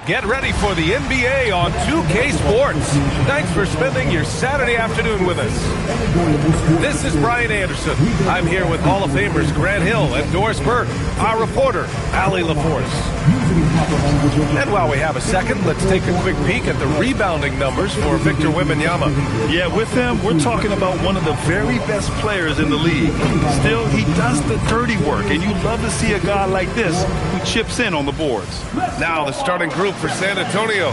Get ready for the NBA on 2K Sports. Thanks for spending your Saturday afternoon with us. This is Brian Anderson. I'm here with Hall of Famers Grant Hill and Doris Burke, our reporter, Allie LaForce. And while we have a second, let's take a quick peek at the rebounding numbers for Victor Wembanyama. Yeah, with him, we're talking about one of the very best players in the league. Still, he does the dirty work, and you love to see a guy like this who chips in on the boards. Now the starting group for San Antonio.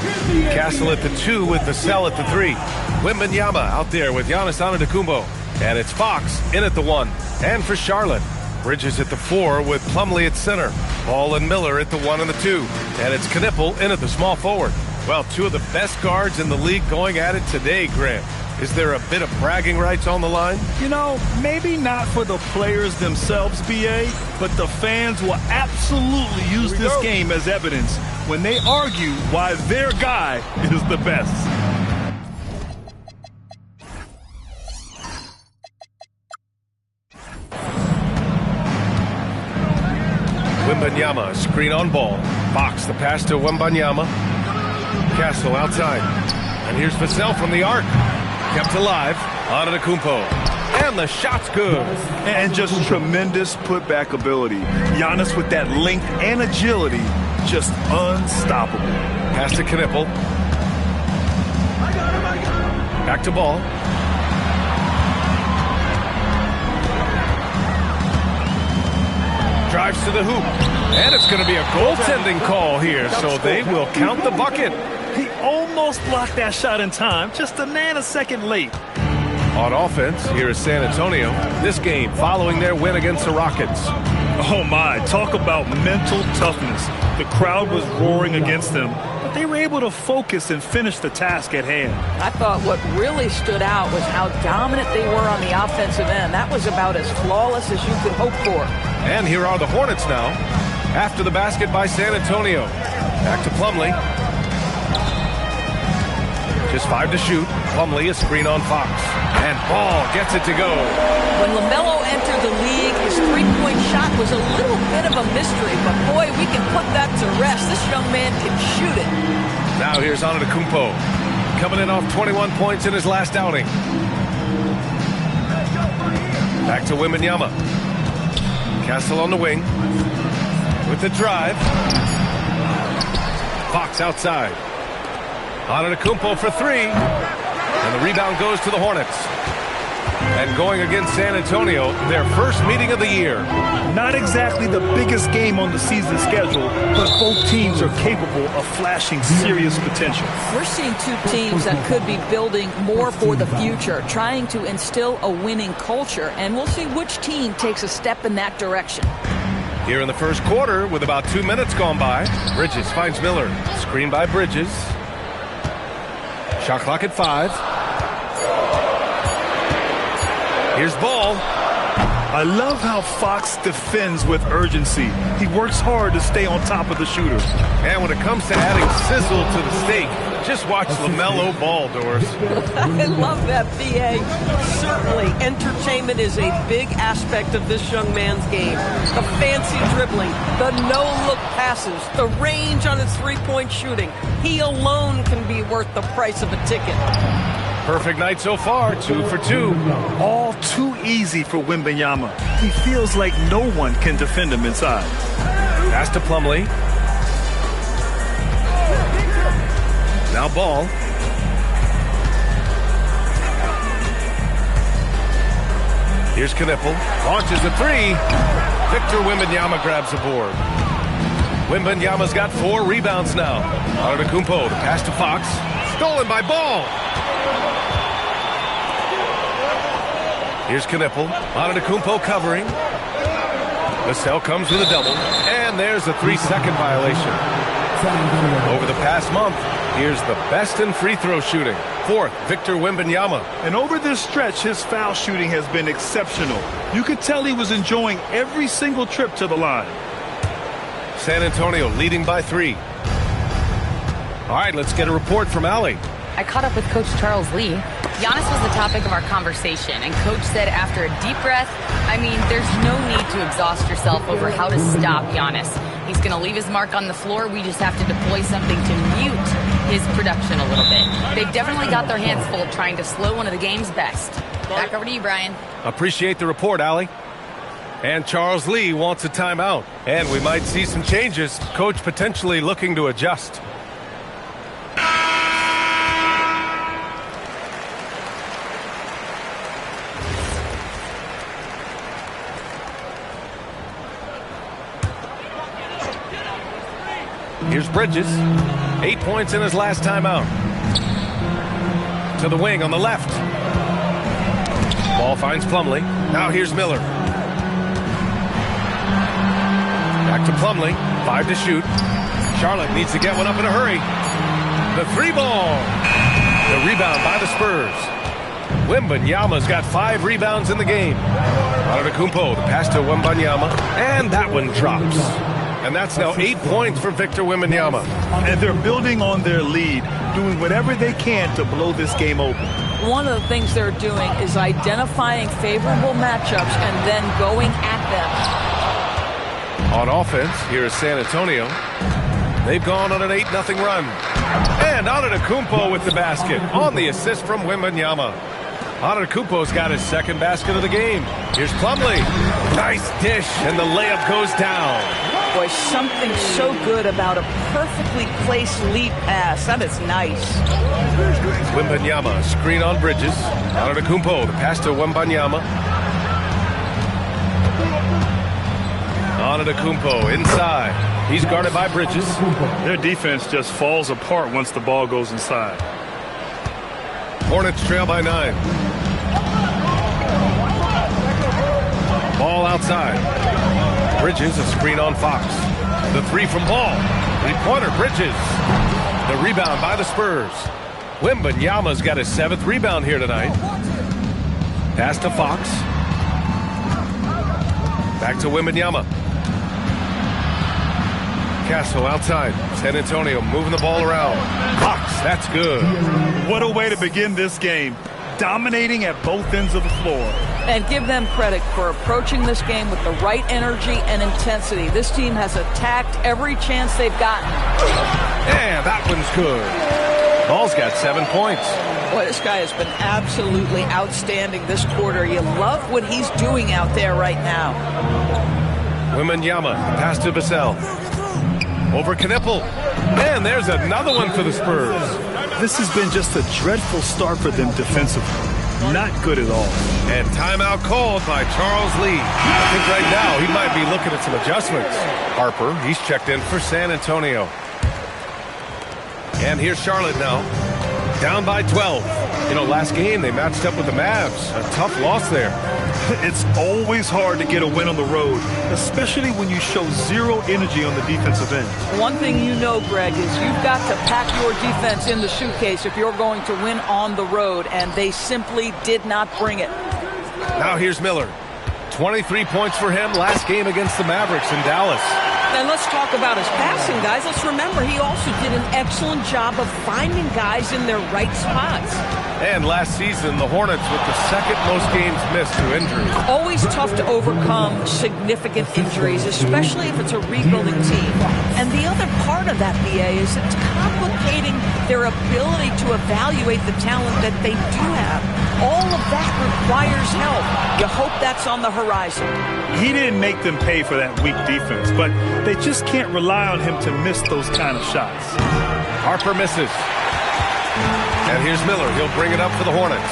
Castle at the 2 with Vassell at the 3. Wembanyama out there with Giannis Antetokounmpo. And it's Fox in at the 1. And for Charlotte, Bridges at the 4 with Plumlee at center. Ball and Miller at the 1 and the 2. And it's Knipple in at the small forward. Well, two of the best guards in the league going at it today, Grant. Is there a bit of bragging rights on the line? You know, maybe not for the players themselves, B.A., but the fans will absolutely use this game as evidence when they argue why their guy is the best. Wembanyama, screen on ball. Fox, the pass to Wembanyama. Castle outside. And here's Vassell from the arc. Kept alive. Antetokounmpo. And the shot's good. And just tremendous putback ability. Giannis with that length and agility, just unstoppable. Pass to Knipple. Back to ball. Drives to the hoop. And it's going to be a goaltending call here, so they will count the bucket. He almost blocked that shot in time, just a nanosecond late. On offense, here is San Antonio. This game following their win against the Rockets. Oh my, talk about mental toughness. The crowd was roaring against them, but they were able to focus and finish the task at hand. I thought what really stood out was how dominant they were on the offensive end. That was about as flawless as you could hope for. And here are the Hornets now. After the basket by San Antonio. Back to Plumlee. Just 5 to shoot. Plumlee, a screen on Fox. And Ball gets it to go. When LaMelo entered the league, his three-point shot was a little bit of a mystery, but boy, we can put that to rest. This young man can shoot it. Now here's Antetokounmpo, coming in off 21 points in his last outing. Back to Wembanyama. Castle on the wing. With the drive. Fox outside. Antetokounmpo for 3. And the rebound goes to the Hornets. And going against San Antonio, their first meeting of the year. Not exactly the biggest game on the season schedule, but both teams are capable of flashing serious potential. We're seeing two teams that could be building more for the future, trying to instill a winning culture, and we'll see which team takes a step in that direction. Here in the first quarter, with about 2 minutes gone by, Bridges finds Miller. Screen by Bridges. Shot clock at 5. Here's Ball. I love how Fox defends with urgency. He works hard to stay on top of the shooter. And when it comes to adding sizzle to the steak, just watch LaMelo Ball, Doris. I love that, B.A. Certainly, entertainment is a big aspect of this young man's game. The fancy dribbling, the no-look passes, the range on his three-point shooting. He alone can be worth the price of a ticket. Perfect night so far, 2 for 2. All too easy for Wembanyama. He feels like no one can defend him inside. Pass to Plumlee. Now Ball. Here's Knipple. Launches a 3. Victor Wembanyama grabs the board. Wembanyama's got 4 rebounds now. Antetokounmpo, the pass to Fox. Stolen by Ball. Here's Knipple. Antetokounmpo covering. Vassell comes with a double. And there's a 3-second violation. Over the past month, here's the best in free throw shooting. 4th, Victor Wembanyama. And over this stretch, his foul shooting has been exceptional. You could tell he was enjoying every single trip to the line. San Antonio leading by 3. All right, let's get a report from Allie. I caught up with Coach Charles Lee. Giannis was the topic of our conversation, and Coach said after a deep breath, I mean, there's no need to exhaust yourself over how to stop Giannis. He's going to leave his mark on the floor. We just have to deploy something to mute his production a little bit. They've definitely got their hands full trying to slow one of the game's best. Back over to you, Brian. Appreciate the report, Allie. And Charles Lee wants a timeout. And we might see some changes. Coach potentially looking to adjust. Here's Bridges. 8 points in his last timeout. To the wing on the left. Ball finds Plumlee. Now here's Miller. Back to Plumlee. 5 to shoot. Charlotte needs to get one up in a hurry. The 3-ball. The rebound by the Spurs. Wembanyama's got 5 rebounds in the game. Antetokounmpo, the pass to Wembanyama. And that one drops. And that's now 8 points for Victor Wembanyama. And they're building on their lead, doing whatever they can to blow this game open. One of the things they're doing is identifying favorable matchups and then going at them. On offense, here is San Antonio. They've gone on an 8-0 run. And Antetokounmpo with the basket on the assist from Wembanyama. Antetokounmpo's got his second basket of the game. Here's Plumlee. Nice dish, and the layup goes down. Boy, something so good about a perfectly placed lead pass. That is nice. Wembanyama, screen on Bridges. Antetokounmpo, the pass to Wembanyama. Antetokounmpo inside. He's guarded by Bridges. Their defense just falls apart once the ball goes inside. Hornets trail by 9. Ball outside. Bridges, a screen on Fox. The 3 from Ball. 3-pointer, Bridges. The rebound by the Spurs. Wembanyama's got his 7th rebound here tonight. Pass to Fox. Back to Wembanyama. Castle outside. San Antonio moving the ball around. Fox, that's good. What a way to begin this game. Dominating at both ends of the floor. And give them credit for approaching this game with the right energy and intensity. This team has attacked every chance they've gotten. And that one's good. Ball's got 7 points. Boy, this guy has been absolutely outstanding this quarter. You love what he's doing out there right now. Wembanyama, pass to Vassell. Over Knippel. And there's another one for the Spurs. This has been just a dreadful start for them defensively. Not good at all. And timeout called by Charles Lee. I think right now he might be looking at some adjustments. Harper, he's checked in for San Antonio. And here's Charlotte now. Down by 12. You know, last game they matched up with the Mavs. A tough loss there. It's always hard to get a win on the road, especially when you show zero energy on the defensive end. One thing you know, Greg, is you've got to pack your defense in the suitcase if you're going to win on the road, and they simply did not bring it. Now here's Miller. 23 points for him last game against the Mavericks in Dallas. And let's talk about his passing, guys. Let's remember he also did an excellent job of finding guys in their right spots. And last season, the Hornets with the second most games missed to injuries. Always tough to overcome significant injuries, especially if it's a rebuilding team. And the other part of that, BA, is it's complicating their ability to evaluate the talent that they do have. All of that requires help. You hope that's on the horizon. He didn't make them pay for that weak defense, but they just can't rely on him to miss those kind of shots. Harper misses. And here's Miller. He'll bring it up for the Hornets.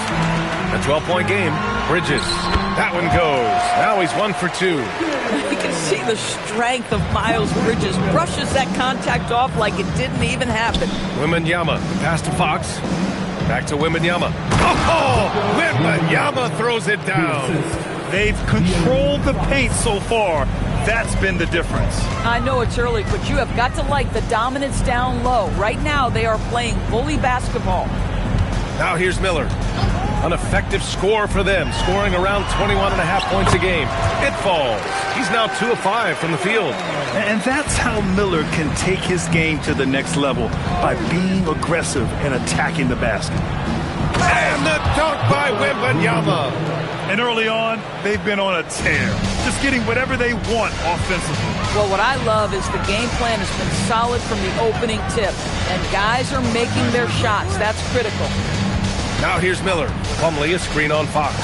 A 12-point game. Bridges. That one goes. Now he's 1 for 2. You can see the strength of Miles Bridges. Brushes that contact off like it didn't even happen. Wembanyama. Pass to Fox. Back to Wembanyama. Oh! Wembanyama throws it down. They've controlled the paint so far. That's been the difference. I know it's early, but you have got to like the dominance down low. Right now, they are playing bully basketball. Now here's Miller. An effective score for them, scoring around 21.5 points a game. It falls. He's now 2 of 5 from the field. And that's how Miller can take his game to the next level, by being aggressive and attacking the basket. And the dunk by Wembanyama. And early on, they've been on a tear, just getting whatever they want offensively. Well, what I love is the game plan has been solid from the opening tip, and guys are making their shots. That's critical. Now here's Miller. Plumlee, a screen on Fox.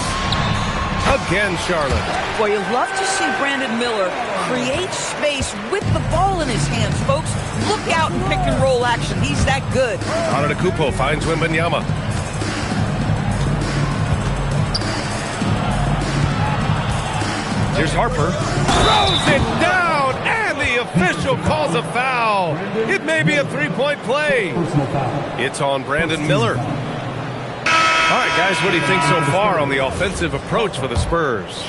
Again, Charlotte. Well, you love to see Brandon Miller create space with the ball in his hands, folks. Look out in pick and roll action. He's that good. Antetokounmpo finds Wembanyama. Here's Harper. Throws it down, and the official calls a foul. It may be a three-point play. It's on Brandon Miller. All right, guys, what do you think so far on the offensive approach for the Spurs?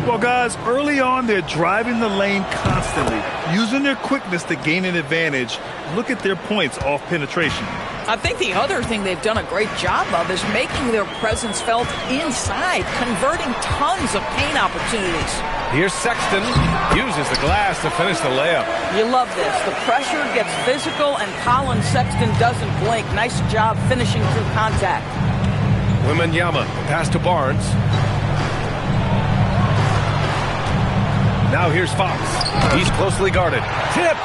Well, guys, early on, they're driving the lane constantly, using their quickness to gain an advantage. Look at their points off penetration. I think the other thing they've done a great job of is making their presence felt inside, converting tons of paint opportunities. Here's Sexton. Uses the glass to finish the layup. You love this. The pressure gets physical, and Colin Sexton doesn't blink. Nice job finishing through contact. Wembanyama, pass to Barnes. Now here's Fox. He's closely guarded. Tipped!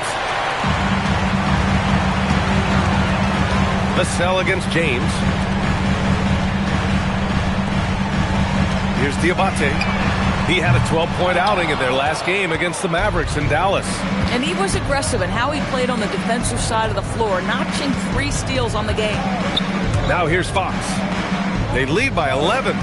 Vassell against James. Here's Diabate. He had a 12-point outing in their last game against the Mavericks in Dallas. And he was aggressive in how he played on the defensive side of the floor, notching 3 steals on the game. Now here's Fox. They lead by 11.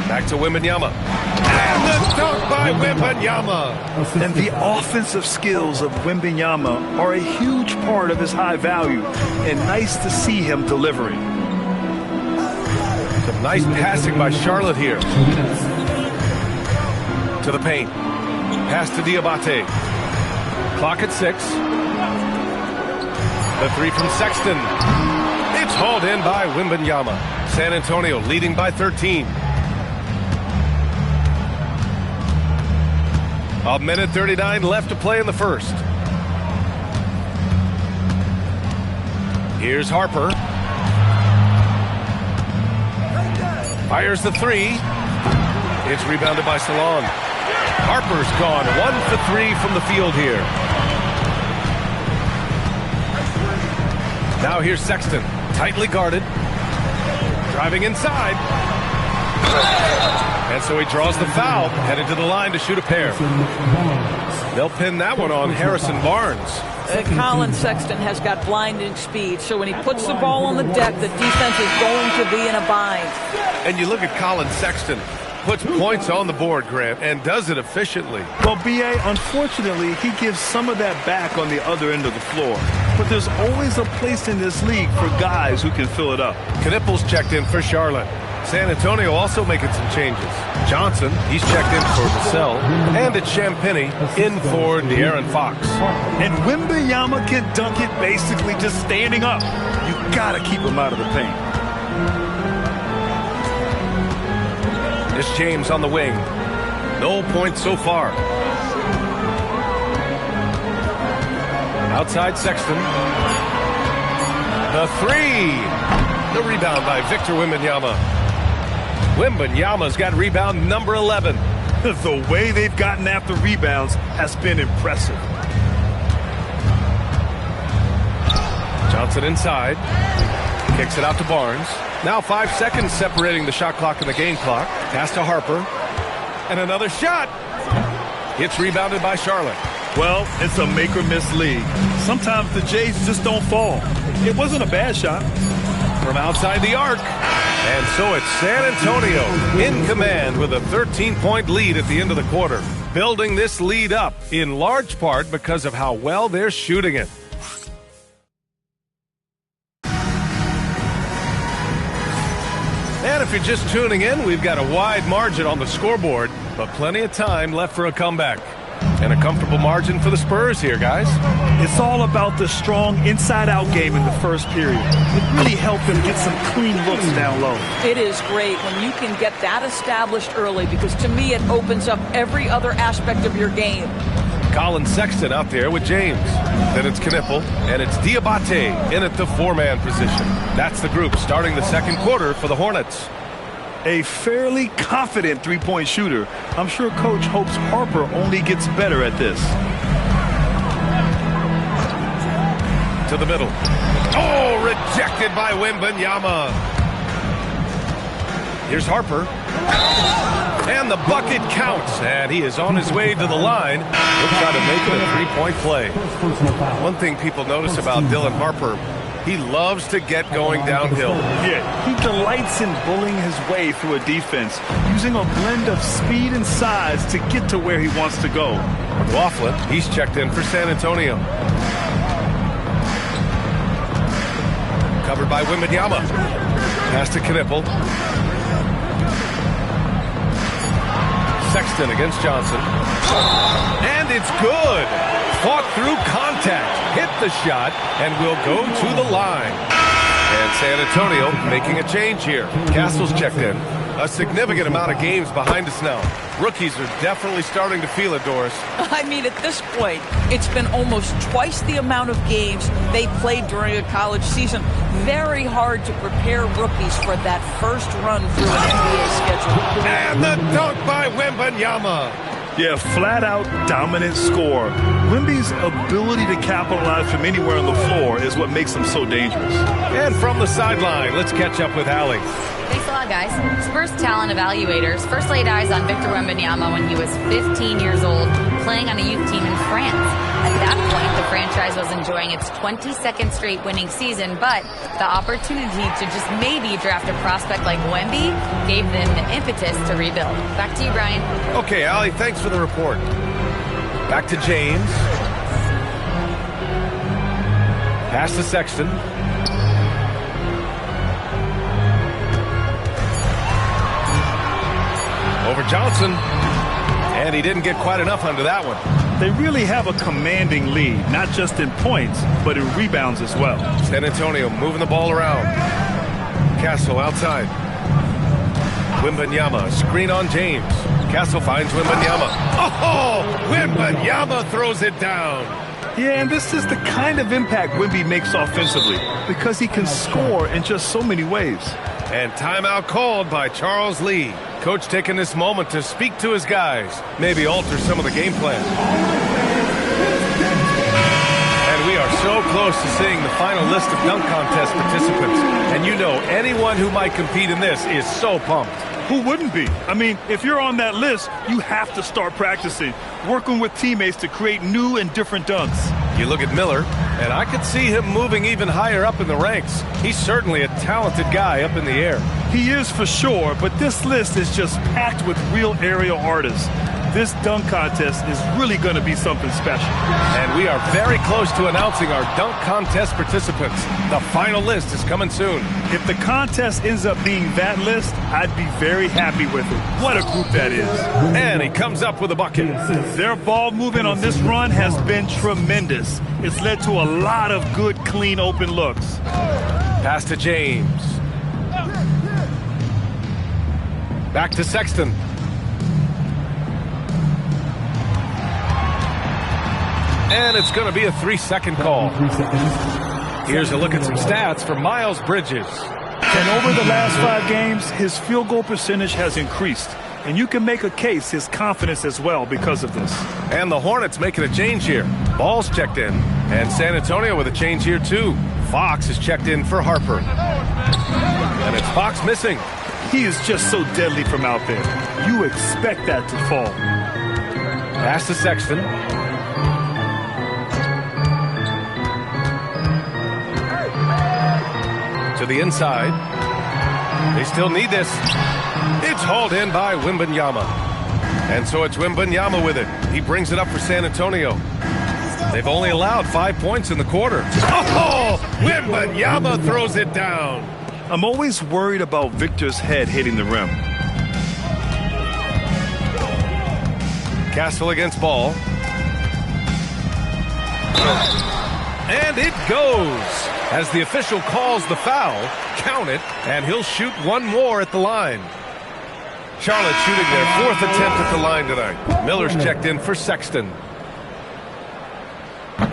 Back to Wembanyama. And the dunk by Wembanyama. And the offensive skills of Wembanyama are a huge part of his high value, and nice to see him delivering. Some nice passing by Charlotte here. To the paint. Pass to Diabate. Clock at 6. The 3 from Sexton. It's hauled in by Wembanyama. San Antonio leading by 13. A minute 39 left to play in the first. Here's Harper. Fires the 3. It's rebounded by Salon. Harper's gone 1 for 3 from the field here. Now here's Sexton. Tightly guarded. Driving inside. And so he draws the foul, headed to the line to shoot a pair. They'll pin that one on Harrison Barnes. Colin Sexton has got blinding speed, so when he puts the ball on the deck, the defense is going to be in a bind. And you look at Colin Sexton, puts points on the board, Grant, and does it efficiently. Well, B.A., unfortunately, he gives some of that back on the other end of the floor. But there's always a place in this league for guys who can fill it up. Knipples checked in for Charlotte. San Antonio also making some changes. Johnson, he's checked in for Vassell. And it's Champagnie in for De'Aaron Fox. And Wembanyama can dunk it basically just standing up. You got to keep him out of the paint. It's James on the wing. No points so far. Outside Sexton. The 3. The rebound by Victor Wembanyama. Wembanyama's got rebound number 11. The way they've gotten after rebounds has been impressive. Johnson inside. Kicks it out to Barnes. Now 5 seconds separating the shot clock and the game clock. Pass to Harper. And another shot. It's rebounded by Charlotte. Well, it's a make-or-miss league. Sometimes the Jays just don't fall. It wasn't a bad shot. From outside the arc. And so it's San Antonio in command with a 13-point lead at the end of the quarter. Building this lead up in large part because of how well they're shooting it. And if you're just tuning in, we've got a wide margin on the scoreboard, but plenty of time left for a comeback. And a comfortable margin for the Spurs here, guys. It's all about the strong inside-out game in the first period. It really helped them get some clean looks down low. It is great when you can get that established early, because to me it opens up every other aspect of your game. Colin Sexton out there with James. Then it's Knippel, and it's Diabate in at the 4-man position. That's the group starting the second quarter for the Hornets. A fairly confident three-point shooter. I'm sure Coach hopes Harper only gets better at this. To the middle. Oh, rejected by Wembanyama. Here's Harper. And the bucket counts. And he is on his way to the line. He'll try to make it a three-point play. One thing people notice about Dylan Harper, he loves to get going downhill. Yeah, he delights in bullying his way through a defense, using a blend of speed and size to get to where he wants to go. McLaughlin, he's checked in for San Antonio. Covered by Wembanyama. Pass to Knipple. Sexton against Johnson. And it's good. Fought through contact, hit the shot, and will go to the line. And San Antonio making a change here. Castle's checked in. A significant amount of games behind us now. Rookies are definitely starting to feel it, Doris. I mean, at this point, it's been almost twice the amount of games they played during a college season. Very hard to prepare rookies for that first run through an NBA schedule. And the dunk by Wembanyama. Yeah, flat-out dominant score. Wemby's ability to capitalize from anywhere on the floor is what makes him so dangerous. And from the sideline, let's catch up with Allie. Thanks a lot, guys. Spurs talent evaluators first laid eyes on Victor Wembanyama when he was 15 years old, playing on a youth team in France. At that point, the franchise was enjoying its 22nd straight winning season, but the opportunity to just maybe draft a prospect like Wemby gave them the impetus to rebuild. Back to you, Brian. Okay, Allie, thanks for the report. Back to James. Pass to Sexton. Over Johnson. And he didn't get quite enough under that one. They really have a commanding lead, not just in points, but in rebounds as well. San Antonio moving the ball around. Castle outside. Wembanyama, screen on James. Castle finds Wembanyama. Oh, Wembanyama throws it down. Yeah, and this is the kind of impact Wemby makes offensively because he can score in just so many ways. And timeout called by Charles Lee. Coach taking this moment to speak to his guys, maybe alter some of the game plan. And we are so close to seeing the final list of dunk contest participants. And you know, anyone who might compete in this is so pumped. Who wouldn't be? I mean, if you're on that list, you have to start practicing, working with teammates to create new and different dunks. You look at Miller, and I could see him moving even higher up in the ranks. He's certainly a talented guy up in the air. He is for sure, but this list is just packed with real aerial artists. This dunk contest is really going to be something special. And we are very close to announcing our dunk contest participants. The final list is coming soon. If the contest ends up being that list, I'd be very happy with it. What a group that is. And he comes up with a bucket. Their ball movement on this run has been tremendous. It's led to a lot of good, clean, open looks. Pass to James. Back to Sexton. And it's going to be a 3-second call. Here's a look at some stats for Miles Bridges. And over the last 5 games, his field goal percentage has increased. And you can make a case his confidence as well because of this. And the Hornets making a change here. Ball's checked in. And San Antonio with a change here too. Fox is checked in for Harper. And it's Fox missing. He is just so deadly from out there. You expect that to fall. Pass to Sexton. To the inside. They still need this. It's hauled in by Wembanyama. And so it's Wembanyama with it. He brings it up for San Antonio. They've only allowed 5 points in the quarter. Oh, Wembanyama throws it down. I'm always worried about Victor's head hitting the rim. Castle against Ball. And it goes. As the official calls the foul, count it, and he'll shoot one more at the line. Charlotte shooting their 4th attempt at the line tonight. Miller's checked in for Sexton.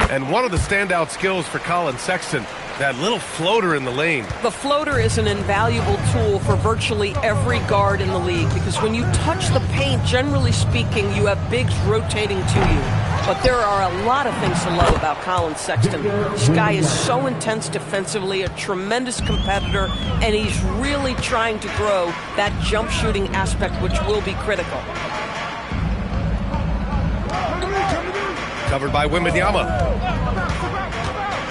And one of the standout skills for Colin Sexton, That little floater in the lane. The floater is an invaluable tool for virtually every guard in the league because when you touch the paint, generally speaking, you have bigs rotating to you. But there are a lot of things to love about Collin Sexton. This guy is so intense defensively, a tremendous competitor, and he's really trying to grow that jump shooting aspect, which will be critical. Covered by Wembanyama.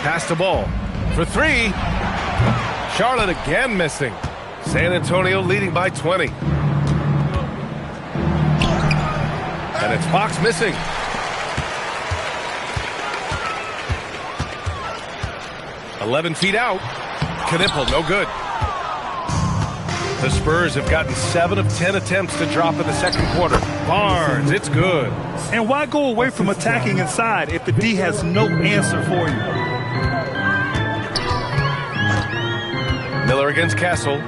Pass the ball for three. Charlotte again missing. San Antonio leading by 20. And it's Fox missing. "11 feet out." Knipple, no good. The Spurs have gotten 7 of 10 attempts to drop in the second quarter. Barnes, it's good. And why go away from attacking inside if the D has no answer for you? Miller against Castle.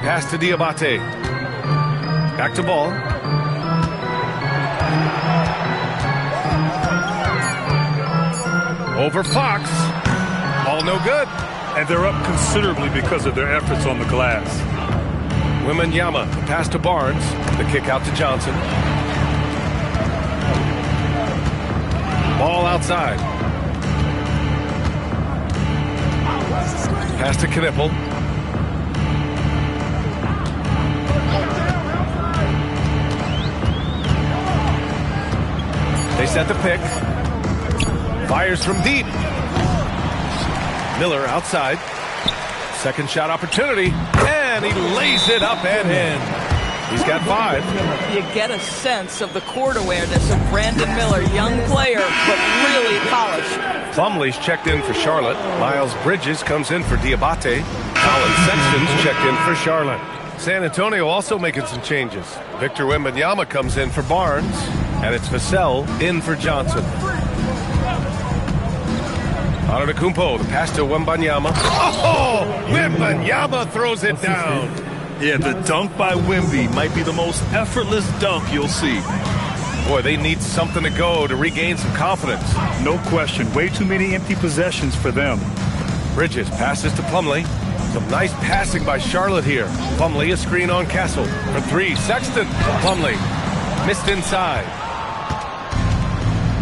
Pass to Diabate. Back to ball. Over Fox. Ball no good. And they're up considerably because of their efforts on the glass. Wembanyama, the pass to Barnes. The kick out to Johnson. Ball outside. Pass to Knipple. They set the pick. Fires from deep. Miller outside. Second shot opportunity. And he lays it up and in. He's got 5. You get a sense of the court awareness of Brandon Miller, young player, but really polished. Plumlee's checked in for Charlotte. Miles Bridges comes in for Diabate. Collin Sexton's checked in for Charlotte. San Antonio also making some changes. Victor Wembanyama comes in for Barnes. And it's Vassell in for Johnson. Antetokounmpo, the pass to Wembanyama. Oh! Wembanyama throws it down. Yeah, the dunk by Wemby might be the most effortless dunk you'll see. Boy, they need something to go to regain some confidence. No question. Way too many empty possessions for them. Bridges passes to Plumlee. Some nice passing by Charlotte here. Plumlee, a screen on Castle. For 3, Sexton. Plumlee missed inside.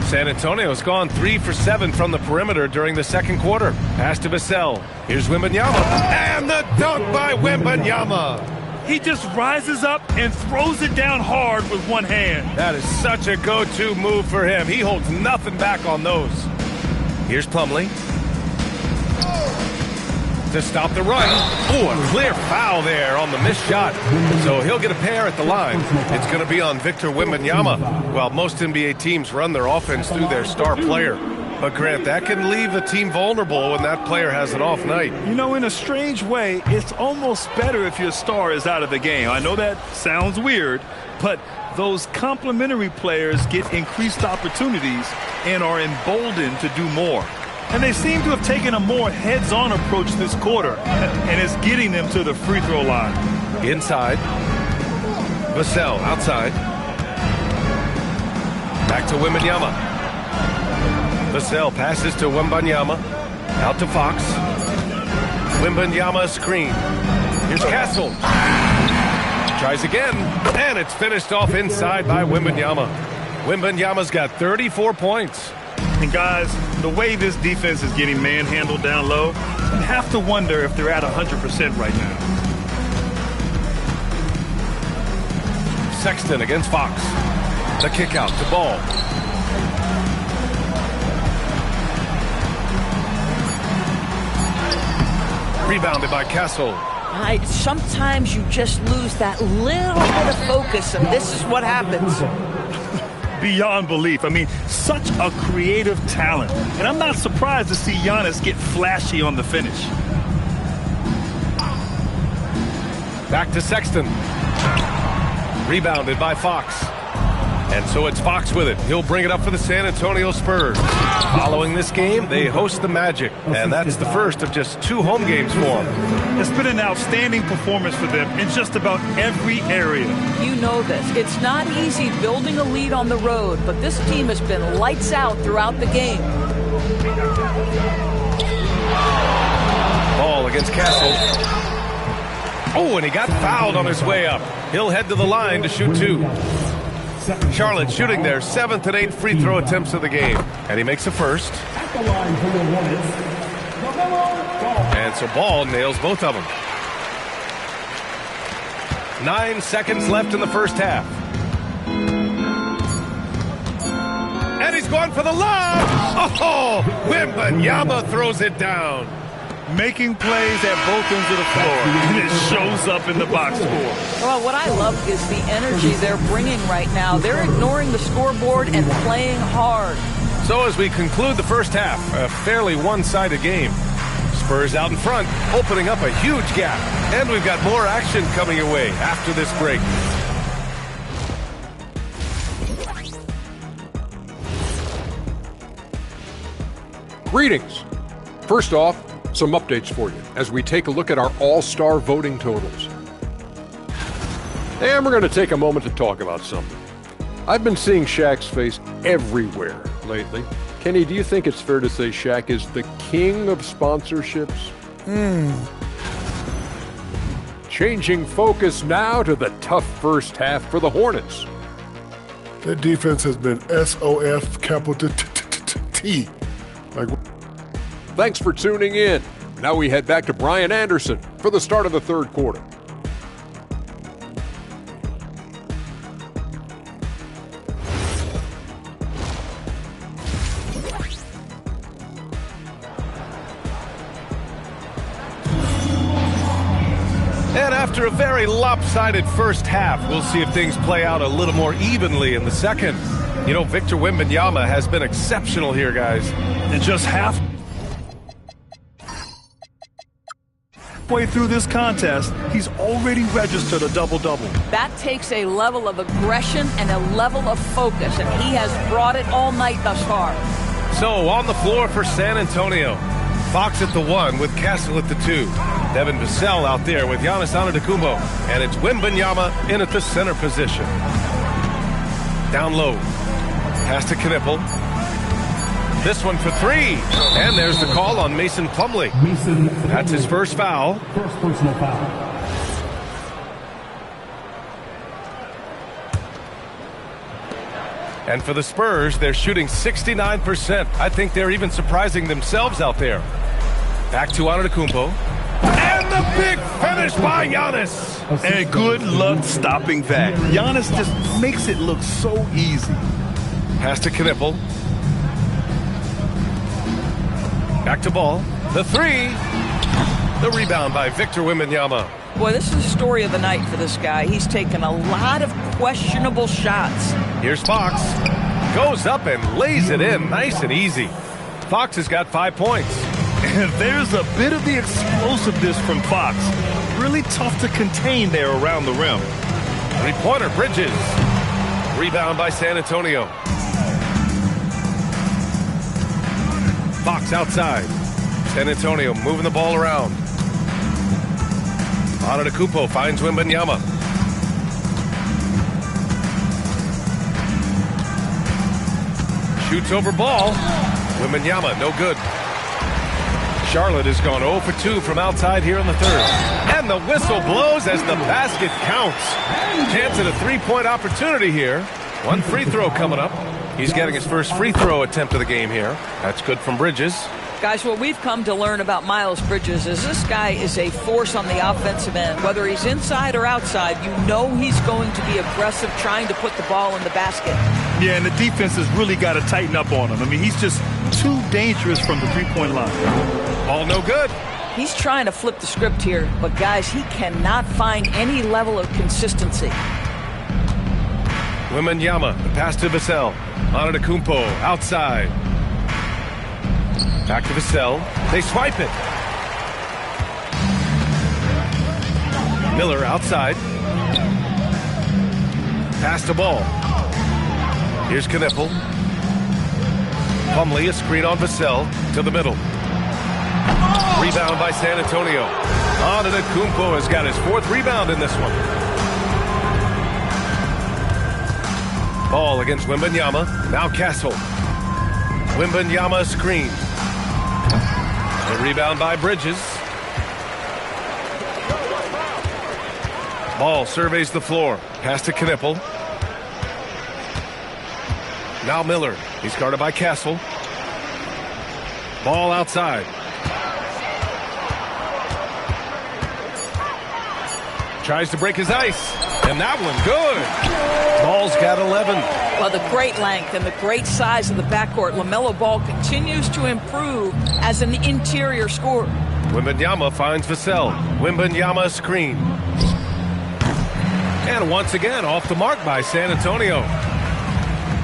San Antonio's gone 3 for 7 from the perimeter during the second quarter. Pass to Vassell. Here's Wembanyama. And the dunk by Wembanyama. He just rises up and throws it down hard with one hand. That is such a go-to move for him. He holds nothing back on those. Here's Plumlee. To stop the run. Oh, a clear foul there on the missed shot. So he'll get a pair at the line. It's going to be on Victor Wembanyama. Well, most NBA teams run their offense through their star player. But, Grant, that can leave the team vulnerable when that player has an off night. You know, in a strange way, it's almost better if your star is out of the game. I know that sounds weird, but those complementary players get increased opportunities and are emboldened to do more. And they seem to have taken a more heads-on approach this quarter, and it's getting them to the free throw line. Inside. Vassell outside. Back to Wembanyama. Vassell passes to Wembanyama. Out to Fox. Wembanyama screen. Here's Castle. Tries again, and it's finished off inside by Wembanyama. Wembanyama's got 34 points. And guys, the way this defense is getting manhandled down low, you have to wonder if they're at 100% right now. Sexton against Fox. The kick out to Ball. Rebounded by Castle. Sometimes you just lose that little bit of focus, and this is what happens. Beyond belief. I mean, such a creative talent. And I'm not surprised to see Giannis get flashy on the finish. Back to Sexton. Rebounded by Fox. And so it's Fox with it. He'll bring it up for the San Antonio Spurs. Following this game, they host the Magic. And that's the first of just 2 home games for them. It's been an outstanding performance for them in just about every area. You know this. It's not easy building a lead on the road, but this team has been lights out throughout the game. Ball against Castle. Oh, and he got fouled on his way up. He'll head to the line to shoot 2. Charlotte shooting their 7th and 8th free throw attempts of the game. And he makes a first. And so Ball nails both of them. 9 seconds left in the first half. And he's going for the lob. Oh, Wembanyama throws it down. Making plays at both ends of the floor, and it shows up in the box score. Well, what I love is the energy they're bringing right now. They're ignoring the scoreboard and playing hard. So as we conclude the first half, a fairly one-sided game. Spurs out in front, opening up a huge gap. And we've got more action coming your way after this break. Greetings. First off, some updates for you as we take a look at our all-star voting totals. And we're going to take a moment to talk about something. I've been seeing Shaq's face everywhere lately. Kenny, do you think it's fair to say Shaq is the king of sponsorships? Changing focus now to the tough first half for the Hornets. That defense has been SOF capital T. Thanks for tuning in. Now we head back to Brian Anderson for the start of the third quarter. And after a very lopsided first half, we'll see if things play out a little more evenly in the second. You know, Victor Wembanyama has been exceptional here, guys. And just halfway through this contest, he's already registered a double-double. That takes a level of aggression and a level of focus, and he has brought it all night thus far. So on the floor for San Antonio, Fox at the 1 with Castle at the 2. Devin Vassell out there with Giannis Antetokounmpo, and it's Wembanyama in at the center position. Down low, pass to Knipple. This one for 3, and there's the call on Mason Plumlee. That's his first foul. First personal foul. And for the Spurs, they're shooting 69%. I think they're even surprising themselves out there. Back to Antetokounmpo. And the big finish by Giannis. And good luck stopping that. Giannis just makes it look so easy. Pass to Knipple. Back to Ball. The 3. The rebound by Victor Wembanyama. Boy, this is the story of the night for this guy. He's taken a lot of questionable shots. Here's Fox. Goes up and lays it in nice and easy. Fox has got 5 points. And there's a bit of the explosiveness from Fox. Really tough to contain there around the rim. Three-pointer, Bridges. Rebound by San Antonio. Fox outside. San Antonio moving the ball around. Antetokounmpo finds Wembanyama. Shoots over Ball. Wembanyama, no good. Charlotte has gone 0 for 2 from outside here in the third. And the whistle blows as the basket counts. Chance at a three-point opportunity here. One free throw coming up. He's getting his first free throw attempt of the game here. That's good from Bridges. Guys, what we've come to learn about Miles Bridges is this guy is a force on the offensive end. Whether he's inside or outside, you know he's going to be aggressive trying to put the ball in the basket. Yeah, and the defense has really got to tighten up on him. I mean, he's just too dangerous from the three-point line. Ball no good. He's trying to flip the script here, but guys, he cannot find any level of consistency. Wembanyama, the pass to Vassell. Antetokounmpo outside. Back to Vassell. They swipe it. Miller outside. Pass to Ball. Here's Knipple. Plumlee, a screen on Vassell to the middle. Rebound by San Antonio. Antetokounmpo has got his fourth rebound in this one. Ball against Wembanyama. Now Castle. Wembanyama screen. A rebound by Bridges. Ball surveys the floor. Pass to Knipple. Now Miller. He's guarded by Castle. Ball outside. Tries to break his ice. And that one, good. Ball's got 11. Well, the great length and the great size of the backcourt, LaMelo Ball continues to improve as an interior scorer. Wembanyama finds Vassell. Wembanyama screen. And once again, off the mark by San Antonio.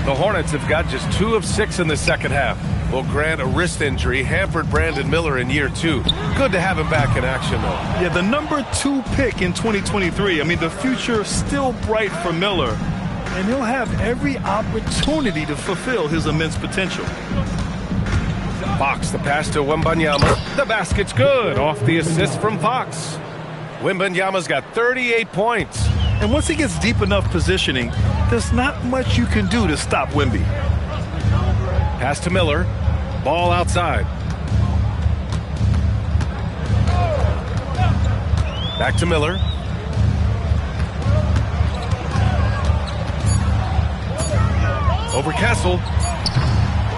The Hornets have got just 2 of 6 in the second half. Well, Grant, a wrist injury hampered Brandon Miller in year 2. Good to have him back in action, though. Yeah, the number 2 pick in 2023. I mean, the future still bright for Miller. And he'll have every opportunity to fulfill his immense potential. Fox, the pass to Wembanyama. The basket's good off the assist from Fox. Wembanyama's got 38 points. And once he gets deep enough positioning, there's not much you can do to stop Wemby. Pass to Miller. Ball outside. Back to Miller. Over Castle.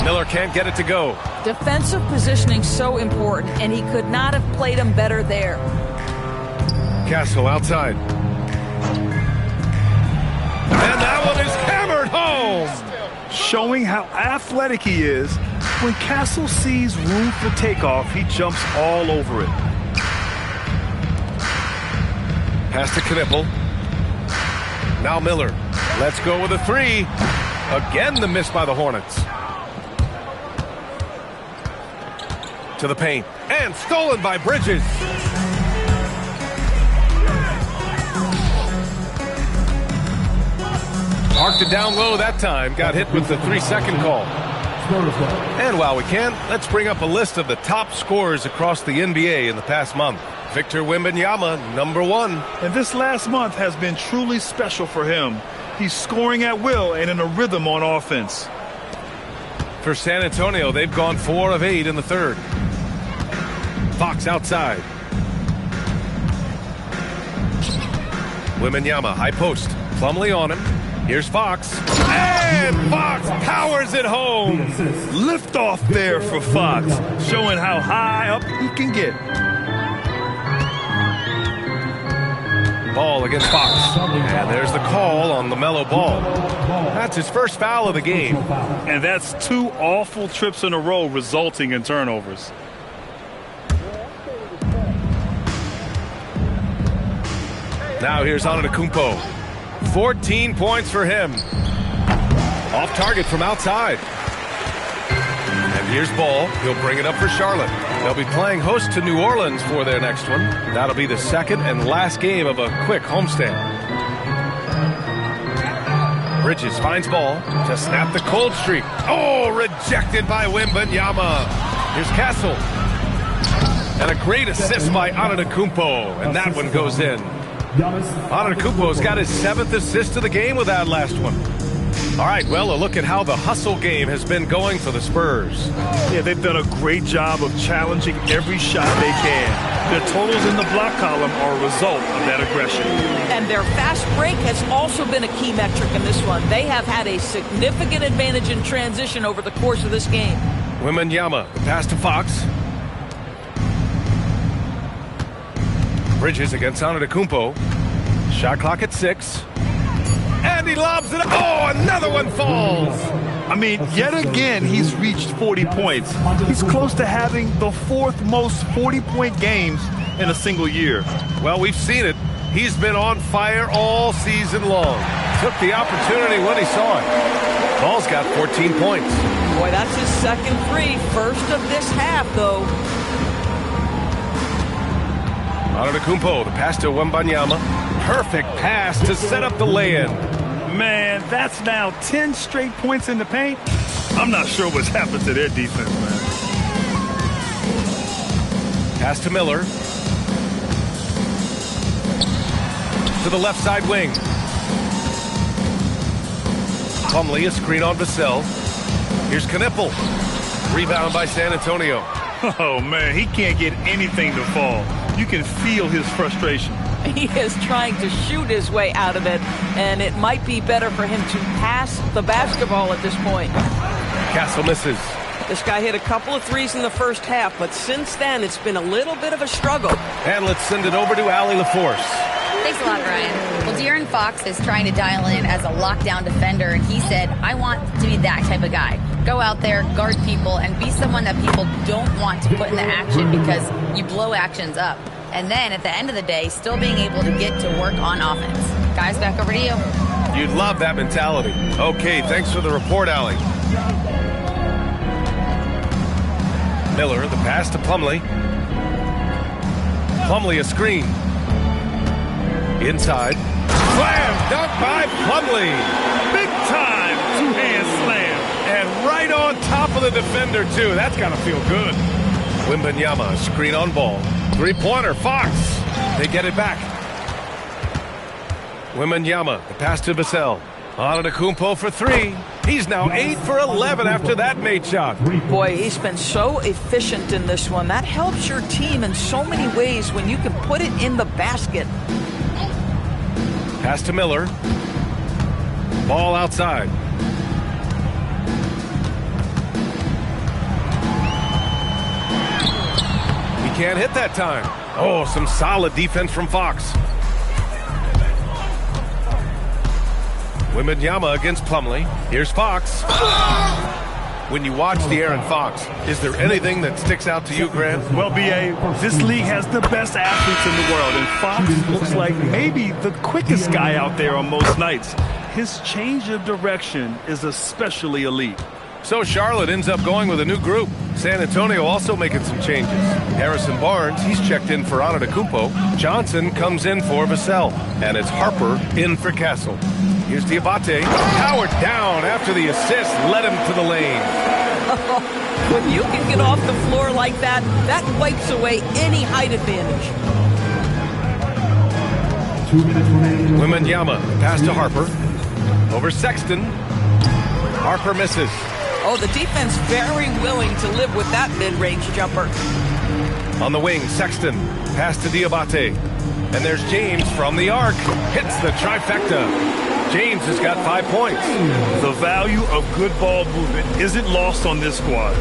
Miller can't get it to go. Defensive positioning so important, and he could not have played him better there. Castle outside. And that one is hammered home. Showing how athletic he is. When Castle sees room for takeoff, he jumps all over it. Pass to Knipple. Now Miller. Let's go with a 3. Again, the miss by the Hornets. To the paint. And stolen by Bridges. Marked it down low that time. Got hit with the 3-second call. And while we can, let's bring up a list of the top scorers across the NBA in the past month. Victor Wembanyama, number 1. And this last month has been truly special for him. He's scoring at will and in a rhythm on offense. For San Antonio, they've gone 4 of 8 in the third. Fox outside. Wembanyama, high post. Plumlee on him. Here's Fox. And Fox powers it home. Lift off there for Fox, showing how high up he can get. Ball against Fox. And there's the call on LaMelo Ball. That's his first foul of the game. And that's 2 awful trips in a row resulting in turnovers. Now here's Antetokounmpo. 14 points for him. Off target from outside. And here's Ball. He'll bring it up for Charlotte. They'll be playing host to New Orleans for their next one. That'll be the second and last game of a quick homestand. Bridges finds Ball to snap the cold streak. Oh, rejected by Wembanyama. Here's Castle. And a great assist by Antetokounmpo. And that one goes in. Antetokounmpo's got his 7th assist of the game with that last one. All right, well, a look at how the hustle game has been going for the Spurs. Yeah, they've done a great job of challenging every shot they can. Their totals in the block column are a result of that aggression. And their fast break has also been a key metric in this one. They have had a significant advantage in transition over the course of this game. Wembanyama, the pass to Fox. Bridges against Antetokounmpo. Shot clock at 6. And he lobs it. Oh, another one falls. I mean, yet again, he's reached 40 points. He's close to having the 4th most 40-point games in a single year. Well, we've seen it. He's been on fire all season long. Took the opportunity when he saw it. Ball's got 14 points. Boy, that's his second 3. First of this half, though. Antetokounmpo, the pass to Wembanyama. Perfect pass to set up the lay-in. Man, that's now 10 straight points in the paint. I'm not sure what's happened to their defense, man. Pass to Miller. To the left side wing. Plumlee, a screen on Vassell. Here's Knipple. Rebound by San Antonio. Oh, man, he can't get anything to fall. You can feel his frustration. He is trying to shoot his way out of it, and it might be better for him to pass the basketball at this point. Castle misses. This guy hit a couple of threes in the first half, but since then it's been a little bit of a struggle. And let's send it over to Allie LaForce. Thanks a lot, Brian. Well, De'Aaron Fox is trying to dial in as a lockdown defender, and he said, I want to be that type of guy. Go out there, guard people, and be someone that people don't want to put in the action because you blow actions up. And then at the end of the day, still being able to get to work on offense. Guys, back over to you. You'd love that mentality. Okay, thanks for the report, Allie. Miller, the pass to Plumlee. Plumlee a screen. Inside. Slam dunk by Plumlee. Big time two-hand slam. And right on top of the defender, too. That's got to feel good. Wembanyama, screen on ball. Three-pointer, Fox. They get it back. Wembanyama, the pass to Vassell. Antetokounmpo for three. He's now 8 for 11 after that made shot. Boy, he's been so efficient in this one. That helps your team in so many ways when you can put it in the basket. Pass to Miller. Ball outside. He can't hit that time. Oh, some solid defense from Fox. Wembanyama against Plumlee. Here's Fox. When you watch De'Aaron Fox, is there anything that sticks out to you, Grant? Well, B.A., this league has the best athletes in the world, and Fox looks like maybe the quickest guy out there on most nights. His change of direction is especially elite. So Charlotte ends up going with a new group. San Antonio also making some changes. Harrison Barnes, he's checked in for Antetokounmpo. Johnson comes in for Vassell. And it's Harper in for Castle. Here's Diabate. Powered down after the assist led him to the lane. When you can get off the floor like that, that wipes away any height advantage. Wembanyama, pass to Harper. Over Sexton. Harper misses. Oh, the defense very willing to live with that mid-range jumper. On the wing, Sexton. Pass to Diabate. And there's James from the arc. Hits the trifecta. James has got 5 points. The value of good ball movement isn't lost on this squad.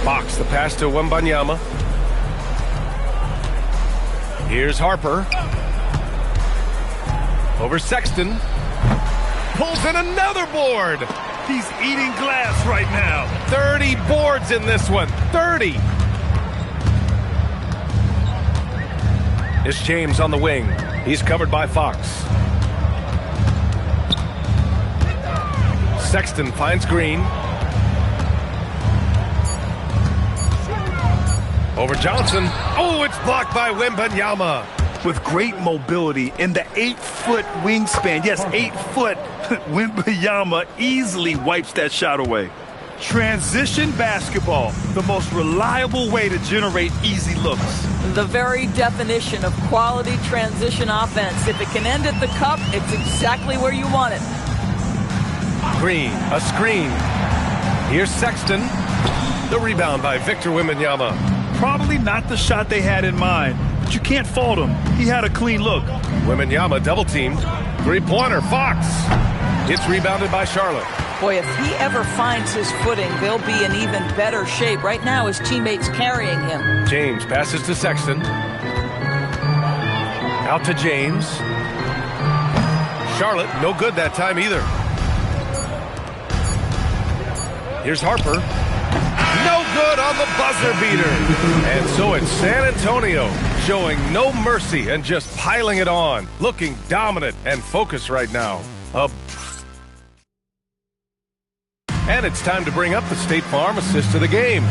Fox, the pass to Wembanyama. Here's Harper. Over Sexton. Pulls in another board. He's eating glass right now. 30 boards in this one. 30. It's James on the wing. He's covered by Fox. Sexton finds Green. Over Johnson. Oh, it's blocked by Wembanyama. With great mobility in the 8-foot wingspan. Yes, 8 foot. Wembanyama easily wipes that shot away. Transition basketball, the most reliable way to generate easy looks. The very definition of quality transition offense. If it can end at the cup, it's exactly where you want it. Green, a screen. Here's Sexton. The rebound by Victor Wembanyama. Probably not the shot they had in mind, but you can't fault him. He had a clean look. Wembanyama double-teamed. Three-pointer, Fox. It's rebounded by Charlotte. Boy, if he ever finds his footing, they'll be in even better shape. Right now, his teammates carrying him. James passes to Sexton. Out to James. Charlotte, no good that time either. Here's Harper. No good on the buzzer beater. And so it's San Antonio showing no mercy and just piling it on. Looking dominant and focused right now. And it's time to bring up the State Farm assist of the game.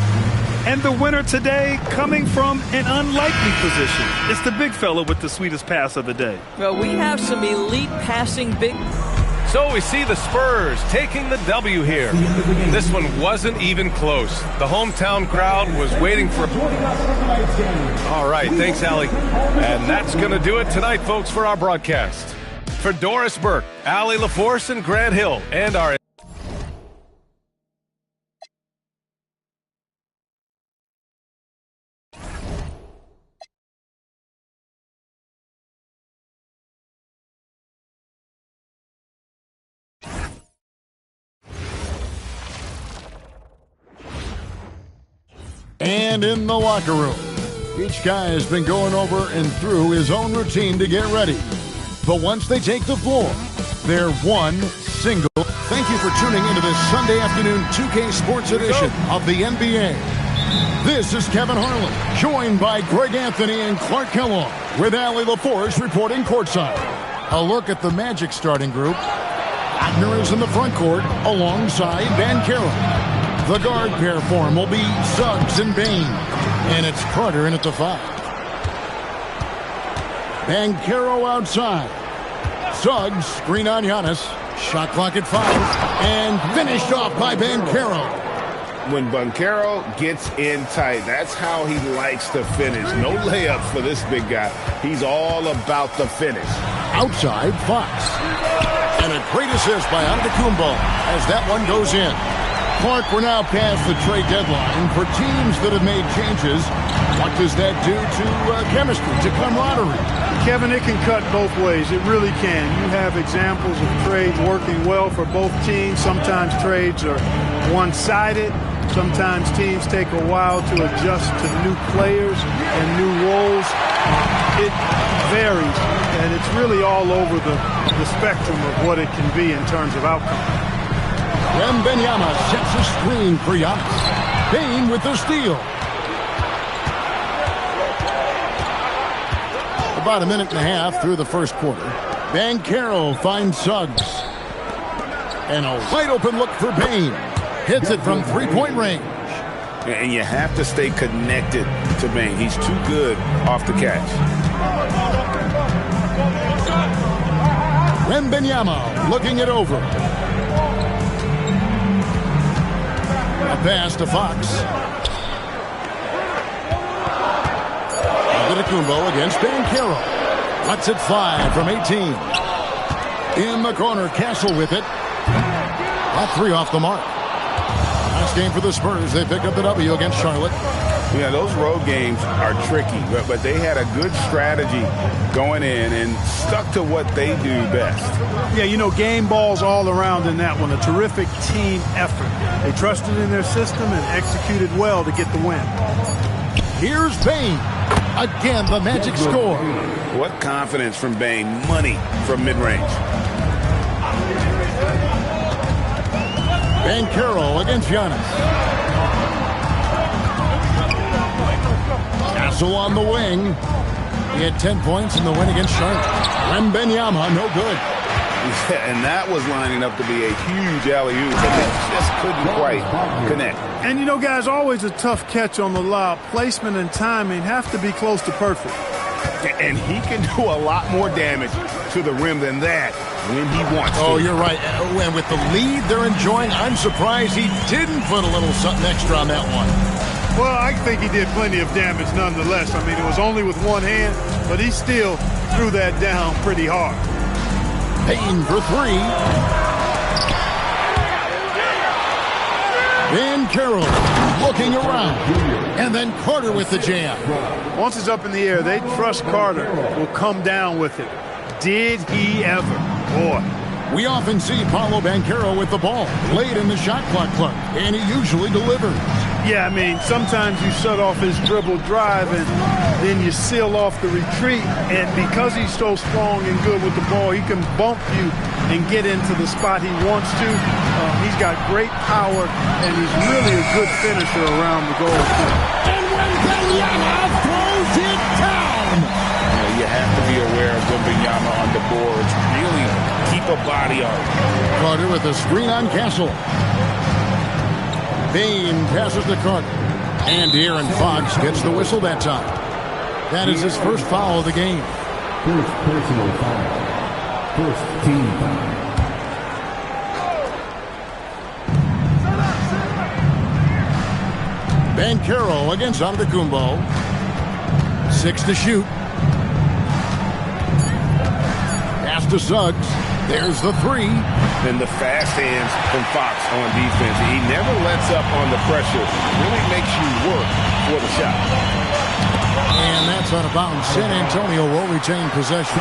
And the winner today coming from an unlikely position. It's the big fella with the sweetest pass of the day. Well, we have some elite passing big. So we see the Spurs taking the W here. This one wasn't even close. The hometown crowd was waiting for... All right, thanks, Allie. And that's going to do it tonight, folks, for our broadcast. For Doris Burke, Allie LaForce, and Grant Hill, and our And in the locker room, each guy has been going over and through his own routine to get ready. But once they take the floor, they're one single. Thank you for tuning into this Sunday afternoon 2K Sports edition of the NBA. This is Kevin Harlan, joined by Greg Anthony and Clark Kellogg, with Allie LaForge reporting courtside. A look at the Magic starting group. Wagner is in the front court alongside Banchero. The guard pair form will be Suggs and Bane. And it's Carter in at the 5. Banchero outside. Suggs, screen on Giannis. Shot clock at 5. And finished off by Banchero. When Banchero gets in tight, that's how he likes to finish. No layups for this big guy. He's all about the finish. Outside, Fox. And a great assist by Antetokounmpo as that one goes in. Clark, we're now past the trade deadline. For teams that have made changes, what does that do to chemistry, to camaraderie? Kevin, it can cut both ways. It really can. You have examples of trades working well for both teams. Sometimes trades are one-sided. Sometimes teams take a while to adjust to new players and new roles. It varies, and it's really all over the spectrum of what it can be in terms of outcome. Wembanyama sets a screen for Giannis. Bane with the steal. About a minute and a half through the first quarter. Banchero finds Suggs. And a wide open look for Bane. Hits it from three-point range. And you have to stay connected to Bane. He's too good off the catch. Wembanyama looking it over. A pass to Fox. Antetokounmpo against Banchero. Cuts it 5 from 18. In the corner, Castle with it. All 3 off the mark. Last game for the Spurs. They pick up the W against Charlotte. Yeah, those road games are tricky, but they had a good strategy going in and stuck to what they do best. Yeah, you know, game balls all around in that one. A terrific team effort. They trusted in their system and executed well to get the win. Here's Bane. Again, the Magic score. What confidence from Bane. Money from mid-range. Banchero against Giannis. Castle on the wing. He had 10 points in the win against Charlotte. Wembanyama, no good. Yeah, and that was lining up to be a huge alley-oop, but they just couldn't quite connect. And you know, guys, always a tough catch on the lob. Placement and timing have to be close to perfect. And he can do a lot more damage to the rim than that when he wants to. Oh, you're right. And with the lead they're enjoying, I'm surprised he didn't put a little something extra on that one. Well, I think he did plenty of damage nonetheless. I mean, it was only with one hand, but he still threw that down pretty hard. Payton for 3. Banchero looking around. And then Carter with the jam. Once it's up in the air, they trust Carter will come down with it. Did he ever? Boy. We often see Paolo Banchero with the ball late in the shot clock, and he usually delivers. Yeah, I mean, sometimes you shut off his dribble drive and then you seal off the retreat. And because he's so strong and good with the ball, he can bump you and get into the spot he wants to. He's got great power, and he's really a good finisher around the goal. And Wembanyama throws it down. You have to be aware of Wembanyama on the boards. Really keep a body on it. Carter with a screen on Castle. Bane passes to Carter. And De'Aaron Fox gets the whistle that time. That is his first foul of the game. First personal foul. First team foul. Banchero against Antetokounmpo. 6 to shoot. Pass to Suggs. There's the 3. Then the fast hands from Fox on defense. He never lets up on the pressure. Really makes you work for the shot. And that's out of bounds. San Antonio will retain possession.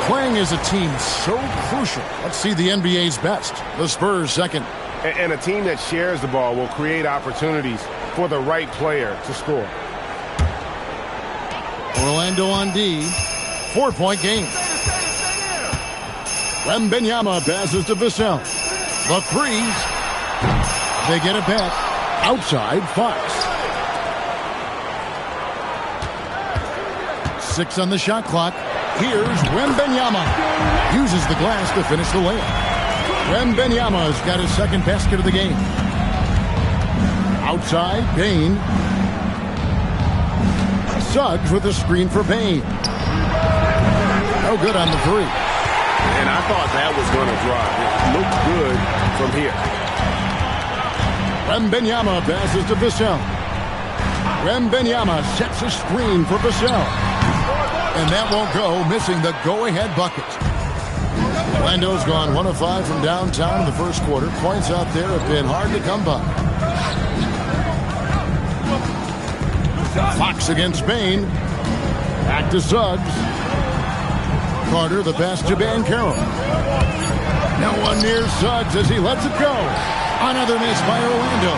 Playing as a team so crucial. Let's see the NBA's best. The Spurs second. And a team that shares the ball will create opportunities for the right player to score. Orlando on D. 4-point game. Wembanyama passes to Vassell. The threes. They get it back. Outside, Fox. 6 on the shot clock. Here's Wembanyama. Uses the glass to finish the layup. Wembanyama's got his second basket of the game. Outside, Bane. Suggs with a screen for Bane. No good on the three. And I thought that was going to drop. It looked good from here. Wembanyama passes to Vassell. Wembanyama sets a screen for Vassell. And that won't go, missing the go-ahead bucket. Orlando's gone 1 of 5 from downtown in the first quarter. Points out there have been hard to come by. Fox against Bane. Back to Suggs. Carter, the pass to Banchero. No one near Suggs as he lets it go. Another miss by Orlando.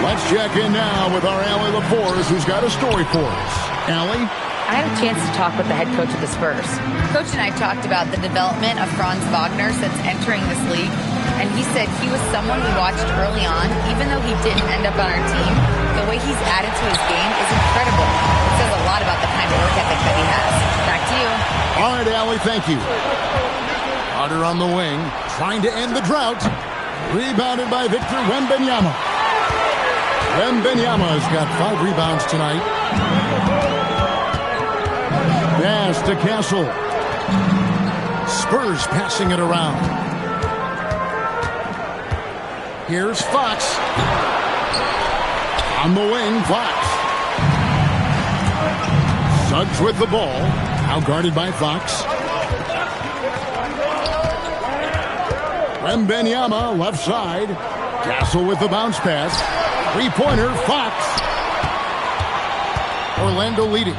Let's check in now with our Allie LaForce, who's got a story for us. Allie? I had a chance to talk with the head coach of the Spurs. Coach and I talked about the development of Franz Wagner since entering this league, and he said he was someone we watched early on. Even though he didn't end up on our team, the way he's added to his game is incredible. It says a lot about the kind of work ethic that he has. Back to you. All right, Allie, thank you. Carter on the wing, trying to end the drought. Rebounded by Victor Wembanyama. Wembanyama's got 5 rebounds tonight. Pass to Castle. Spurs passing it around. Here's Fox. On the wing, Fox. Suggs with the ball. Now guarded by Fox. Wembanyama left side. Castle with the bounce pass. 3-pointer, Fox. Orlando leading.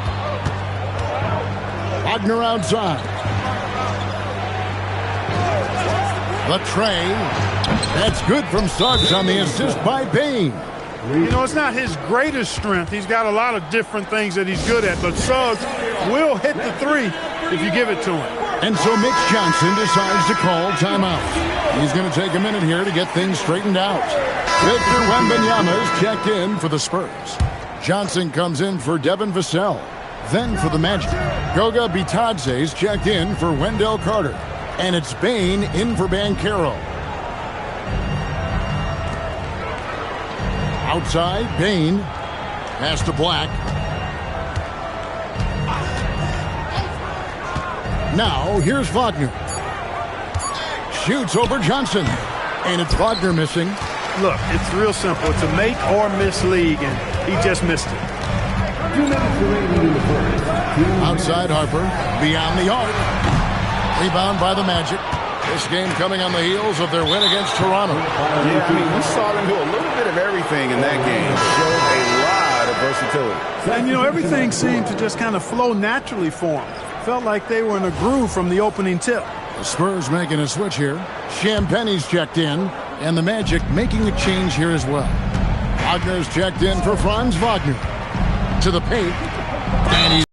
Wagner outside. The tray. That's good from Suggs on the assist by Bane. You know, it's not his greatest strength. He's got a lot of different things that he's good at, but Suggs will hit the three if you give it to him. And so Mitch Johnson decides to call timeout. He's going to take a minute here to get things straightened out. Victor Wembanyama is checked in for the Spurs. Johnson comes in for Devin Vassell. Then for the Magic, Goga Bitadze's checked in for Wendell Carter. And it's Bane in for Banchero. Outside, Bane. Pass to Black. Now, here's Wagner. Shoots over Johnson. And it's Wagner missing. Look, it's real simple. It's a make or miss league, and he just missed it. Outside Harper. Beyond the arc. Rebound by the Magic. This game coming on the heels of their win against Toronto. Yeah, I mean, we saw them do a little bit of everything in that game. Showed a lot of versatility. And, you know, everything seemed to just kind of flow naturally for them. Felt like they were in a groove from the opening tip. The Spurs making a switch here. Champagne's checked in. And the Magic making a change here as well. Wagner's checked in for Franz Wagner. To the paint. And he's...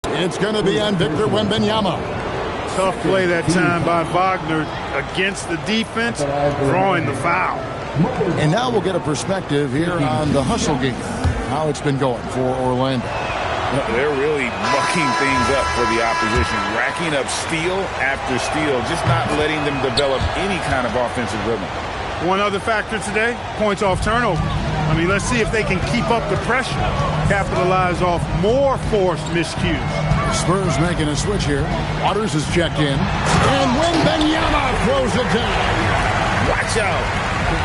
It's going to be on Victor Wembanyama. Tough play that time by Wagner against the defense, drawing the foul. And now we'll get a perspective here on the hustle game. How it's been going for Orlando. They're really mucking things up for the opposition, racking up steal after steal, just not letting them develop any kind of offensive rhythm. One other factor today, points off turnover. I mean, let's see if they can keep up the pressure, capitalize off more forced miscues. Spurs making a switch here. Waters is checked in. And Wembanyama throws it down. Watch out.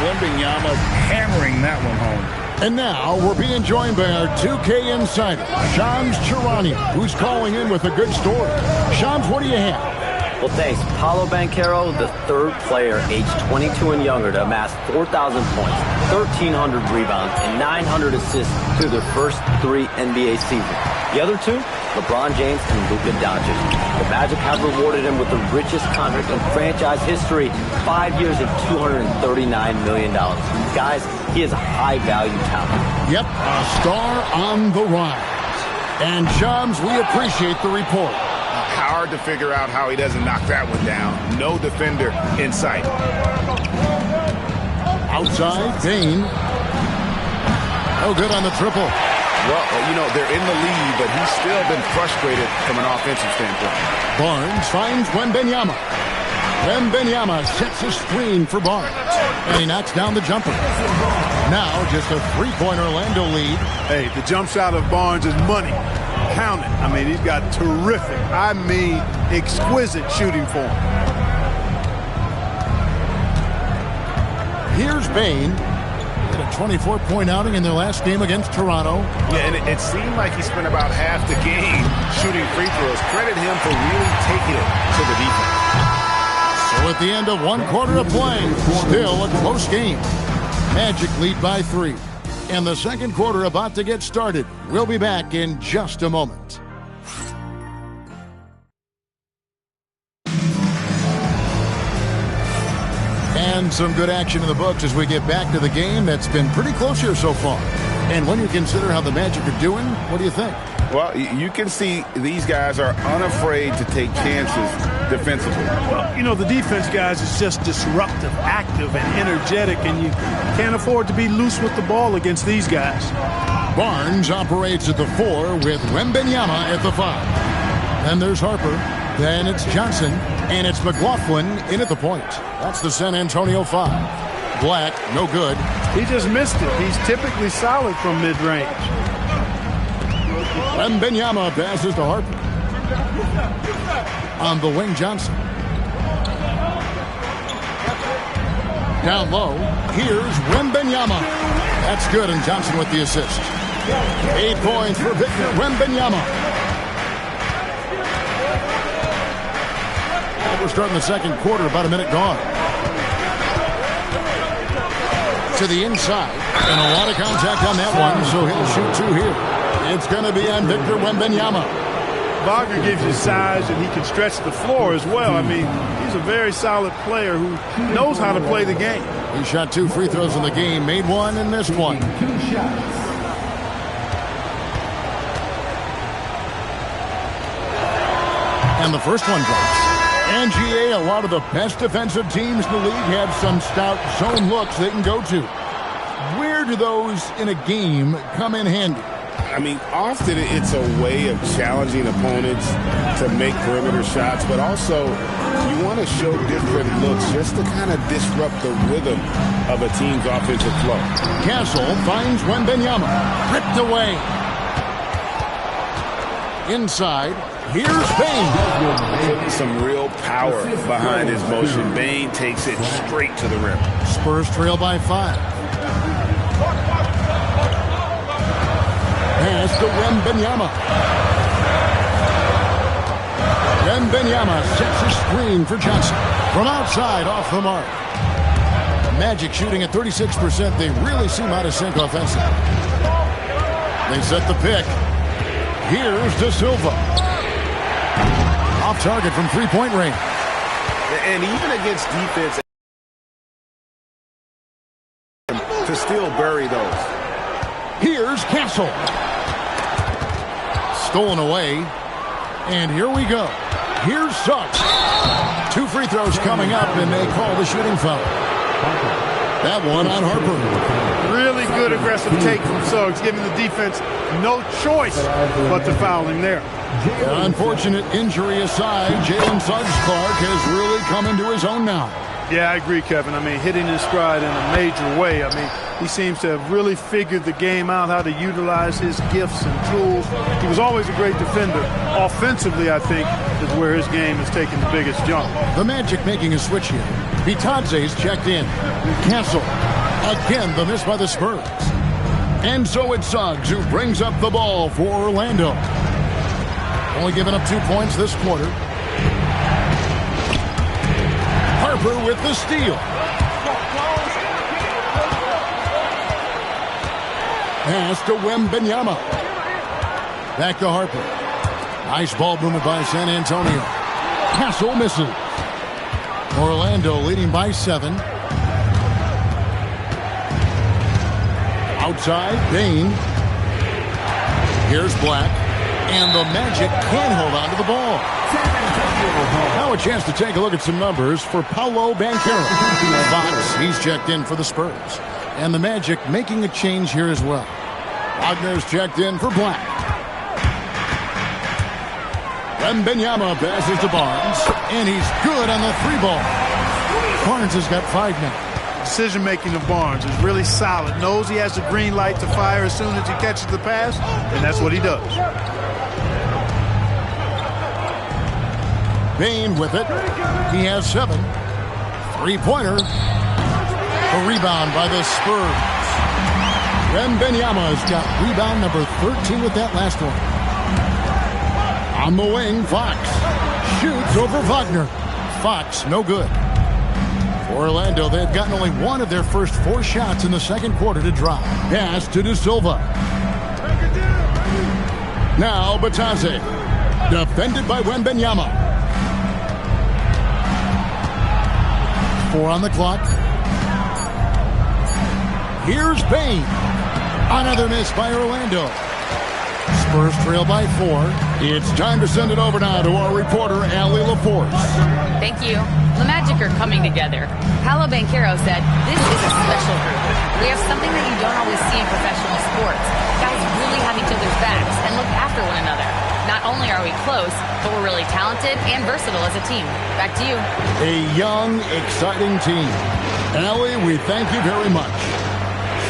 Wembanyama hammering that one home. And now we're being joined by our 2K insider, Shams Charania, who's calling in with a good story. Shams, what do you have? Well, thanks. Paolo Banchero, the third player aged 22 and younger to amass 4,000 points, 1,300 rebounds, and 900 assists through their first 3 NBA seasons. The other two, LeBron James and Luka Doncic. The The Magic have rewarded him with the richest contract in franchise history, 5 years and $239 million. Guys, he is a high-value talent. Yep, a star on the rise. And, Shams, we appreciate the report. Hard to figure out how he doesn't knock that one down. No defender in sight. Outside, Bane. No good on the triple. Well, they're in the lead, but he's still been frustrated from an offensive standpoint. Barnes finds Wembanyama. Wembanyama sets a screen for Barnes. And he knocks down the jumper. Now just a 3-point Orlando lead. Hey, the jump shot of Barnes is money. Count it. I mean, he's got terrific, exquisite shooting form. Here's Bane. Had a 24-point outing in their last game against Toronto. Yeah, and it seemed like he spent about half the game shooting free throws. Credit him for really taking it to the defense. So at the end of 1 quarter of play, still a close game. Magic lead by 3. And the second quarter about to get started. We'll be back in just a moment. And some good action in the books as we get back to the game that's been pretty close here so far. And when you consider how the Magic are doing, what do you think? Well, you can see these guys are unafraid to take chances defensively. Well, the defense, guys, is just disruptive, active, and energetic, and you can't afford to be loose with the ball against these guys. Barnes operates at the 4 with Wembanyama at the 5. Then there's Harper. Then it's Johnson. And it's McLaughlin in at the point. That's the San Antonio 5. Black, no good. He just missed it. He's typically solid from mid-range. Wembanyama passes to Harper. On the wing, Johnson. Down low, here's Wembanyama. That's good, and Johnson with the assist. 8 points for Victor Wembanyama. We're starting the second quarter, about a minute gone. To the inside, and a lot of contact on that one, so he'll shoot 2 here. It's going to be on Victor Wembanyama. Wagner gives you size, and he can stretch the floor as well. I mean, he's a very solid player who knows how to play the game. He shot 2 free throws in the game, made 1 and missed 1. And the first one drops. NGA, a lot of the best defensive teams in the league have some stout zone looks they can go to. Where do those in a game come in handy? I mean, often it's a way of challenging opponents to make perimeter shots, but also you want to show different looks just to kind of disrupt the rhythm of a team's offensive flow. Castle finds Wembanyama. Ripped away. Inside, here's Bane. Some real power behind his motion. Bane takes it straight to the rim. Spurs trail by 5. Pass to Wembanyama. Wembanyama sets a screen for Johnson. From outside, off the mark. Magic shooting at 36%. They really seem out of sync offensively. They set the pick. Here's De Silva. Off target from 3-point range. And even against defense, to still bury those. Here's Castle. Stolen away. And here we go. Here's Suggs. 2 free throws coming up, and they call the shooting foul. That one on Harper. Really good aggressive take from Suggs, giving the defense no choice but to foul him there. Unfortunate injury aside, Jalen Suggs-Clark has really come into his own now. Yeah, I agree, Kevin. I mean, hitting his stride in a major way. I mean, he seems to have really figured the game out, how to utilize his gifts and tools. He was always a great defender. Offensively, I think, is where his game has taken the biggest jump. The Magic making a switch here. Bitadze's checked in. Castle. Again, the miss by the Spurs. And so it's Suggs who brings up the ball for Orlando. Only giving up 2 points this quarter. Harper with the steal. Pass to Wembanyama. Back to Harper. Nice ball movement by San Antonio. Castle misses. Orlando leading by 7. Outside, Bane. Here's Black. And the Magic can hold on to the ball. Now a chance to take a look at some numbers for Paolo Banchero. Fox, he's checked in for the Spurs. And the Magic making a change here as well. Wagner's checked in for Black. Wembanyama passes to Barnes. And he's good on the 3-ball. Barnes has got 5 now. Decision-making of Barnes is really solid. Knows he has the green light to fire as soon as he catches the pass, and that's what he does. Bane with it. He has 7. 3-pointer. A rebound by the Spurs. Wembanyama has got rebound number 13 with that last one. On the wing, Fox shoots over Wagner. Fox, no good. Orlando, they've gotten only one of their first 4 shots in the second quarter to drop. Pass to De Silva. Now Batadze. Defended by Wembanyama. 4 on the clock. Here's Bane. Another miss by Orlando. Spurs trail by 4. It's time to send it over now to our reporter, Allie LaForce. Thank you. The Magic are coming together. Paolo Banchero said, "This is a special group. We have something that you don't always see in professional sports. Guys really have each other's backs and look after one another. Not only are we close, but we're really talented and versatile as a team." Back to you. A young, exciting team. Allie, we thank you very much.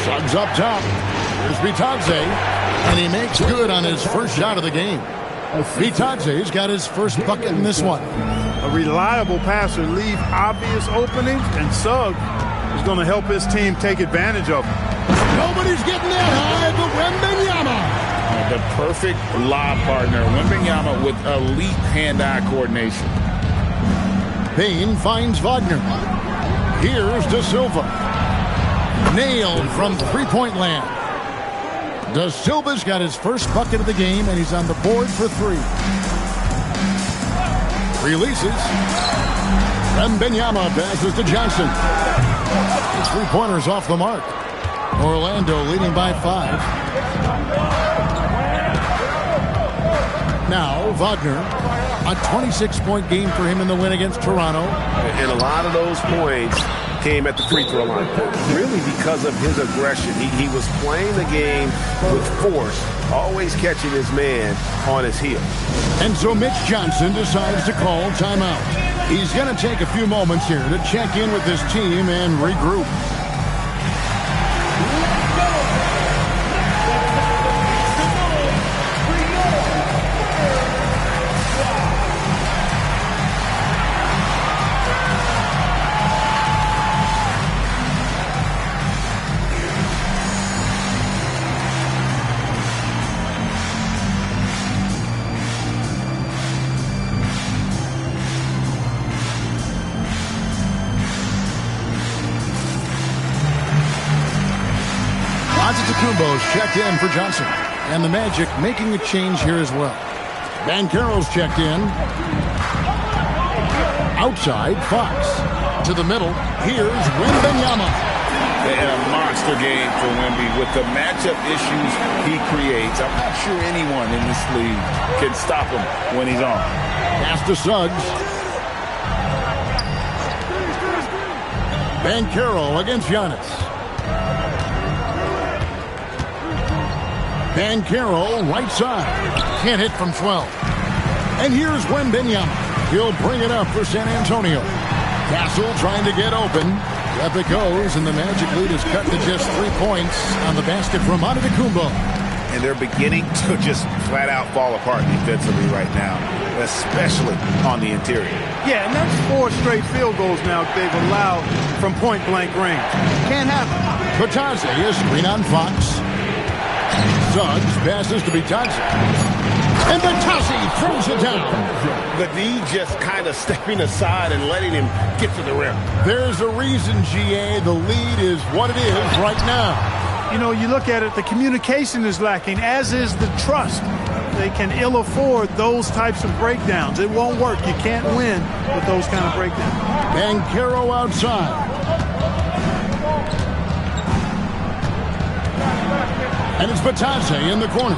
Suggs up top. Here's Bitadze, and he makes good on his first shot of the game. Bitadze's got his first bucket in this one. A reliable passer leave obvious openings, and Suggs is going to help his team take advantage of them. Nobody's getting that high, but Wembanyama. The perfect lob partner. Wembanyama with elite hand-eye coordination. Bane finds Wagner. Here's De Silva. Nailed from 3-point land. De Silva's got his first bucket of the game, and he's on the board for 3. Releases. Wembanyama passes to Johnson. His 3-pointer's off the mark. Orlando leading by 5. Now Wagner. A 26-point game for him in the win against Toronto. And a lot of those points came at the free throw line. Really because of his aggression. He was playing the game with force, always catching his man on his heel. And so Mitch Johnson decides to call timeout. He's going to take a few moments here to check in with his team and regroup. Antetokounmpo's checked in for Johnson. And the Magic making a change here as well. Banchero's checked in. Outside, Fox. To the middle, here's Wembanyama. And a monster game for Wemby with the matchup issues he creates. I'm not sure anyone in this league can stop him when he's on. Pass to Suggs. Banchero against Giannis. Banchero, right side. Can't hit from 12. And here's Wembanyama. He'll bring it up for San Antonio. Castle trying to get open. Up it goes, and the Magic lead is cut to just 3 points on the basket from Antetokounmpo. And they're beginning to just flat out fall apart defensively right now, especially on the interior. Yeah, and that's 4 straight field goals now they've allowed from point-blank range. Can't happen. Batadze is screen on Fox. Suggs passes to Bitadze. And Batadze throws it down. The D just kind of stepping aside and letting him get to the rim. There's a reason, GA, the lead is what it is right now. You know, you look at it, the communication is lacking, as is the trust. they can ill afford those types of breakdowns. It won't work. You can't win with those kind of breakdowns. Banchero outside. And it's Batadze in the corner.